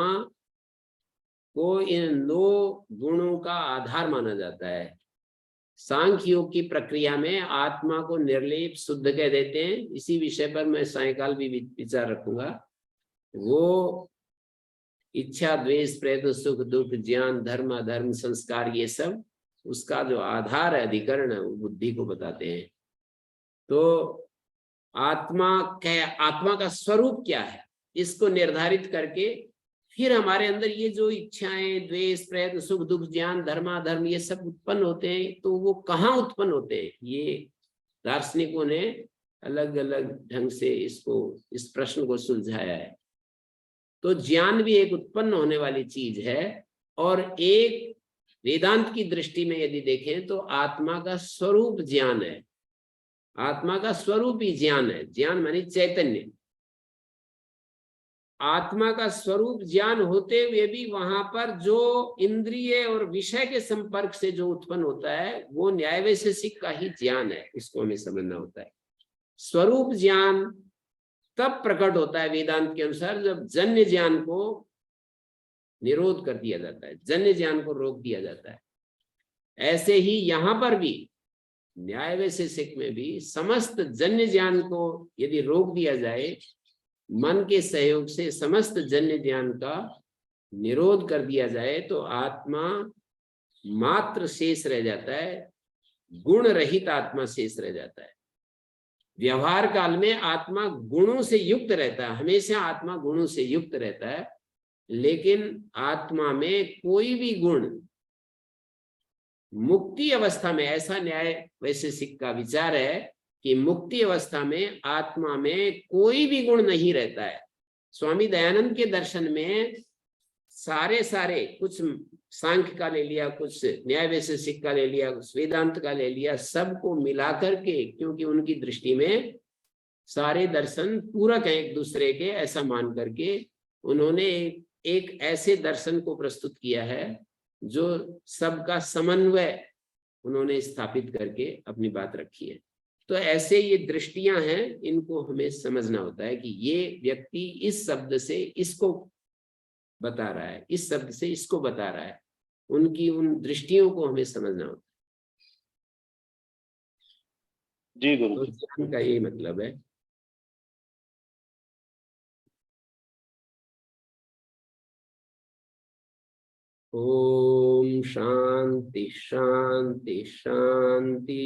को इन 9 गुणों का आधार माना जाता है। सांख्य योग की प्रक्रिया में आत्मा को निर्लेप शुद्ध कह देते हैं। इसी विषय पर मैं सायकाल भी विचार रखूंगा। वो इच्छा, द्वेष, प्रेत, सुख, दुख, ज्ञान, धर्म, अधर्म, संस्कार, ये सब उसका जो आधार है, अधिकरण है, वो बुद्धि को बताते हैं। तो आत्मा का स्वरूप क्या है, इसको निर्धारित करके फिर हमारे अंदर ये जो इच्छाएं, द्वेष, प्रयत्न, सुख, दुख, ज्ञान, धर्माधर्म, ये सब उत्पन्न होते हैं, तो वो कहाँ उत्पन्न होते हैं? ये दार्शनिकों ने अलग अलग ढंग से इस प्रश्न को सुलझाया है। तो ज्ञान भी एक उत्पन्न होने वाली चीज है, और एक वेदांत की दृष्टि में यदि देखें तो आत्मा का स्वरूप ज्ञान है। आत्मा का स्वरूप ही ज्ञान है। ज्ञान मानी चैतन्य। आत्मा का स्वरूप ज्ञान होते हुए भी वहां पर जो इंद्रिय और विषय के संपर्क से जो उत्पन्न होता है, वो न्याय वैशेषिक का ही ज्ञान है। इसको हमें समझना होता है। स्वरूप ज्ञान तब प्रकट होता है वेदांत के अनुसार, जब जन्य ज्ञान को निरोध कर दिया जाता है, जन्य ज्ञान को रोक दिया जाता है। ऐसे ही यहाँ पर भी न्याय वैशेषिक में भी समस्त जन्य ज्ञान को यदि रोक दिया जाए, मन के सहयोग से समस्त जन्य ज्ञान का निरोध कर दिया जाए, तो आत्मा मात्र शेष रह जाता है, गुण रहित आत्मा शेष रह जाता है। व्यवहार काल में आत्मा गुणों से युक्त रहता है, हमेशा आत्मा गुणों से युक्त रहता है, लेकिन आत्मा में कोई भी गुण मुक्ति अवस्था में, ऐसा न्याय वैशेषिक का विचार है कि मुक्ति अवस्था में आत्मा में कोई भी गुण नहीं रहता है। स्वामी दयानंद के दर्शन में सारे कुछ सांख्य का ले लिया, कुछ न्याय वैशेषिक का ले लिया, कुछ वेदांत का ले लिया, सबको मिलाकर के, क्योंकि उनकी दृष्टि में सारे दर्शन पूरक हैं एक दूसरे के, ऐसा मान करके उन्होंने एक ऐसे दर्शन को प्रस्तुत किया है जो सबका समन्वय उन्होंने स्थापित करके अपनी बात रखी है। तो ऐसे ये दृष्टियां हैं, इनको हमें समझना होता है कि ये व्यक्ति इस शब्द से इसको बता रहा है, इस शब्द से इसको बता रहा है। उनकी उन दृष्टियों को हमें समझना होता जी है। गुरु तो जी। ज्ञान का यही मतलब है। ओम शांति शांति शांति।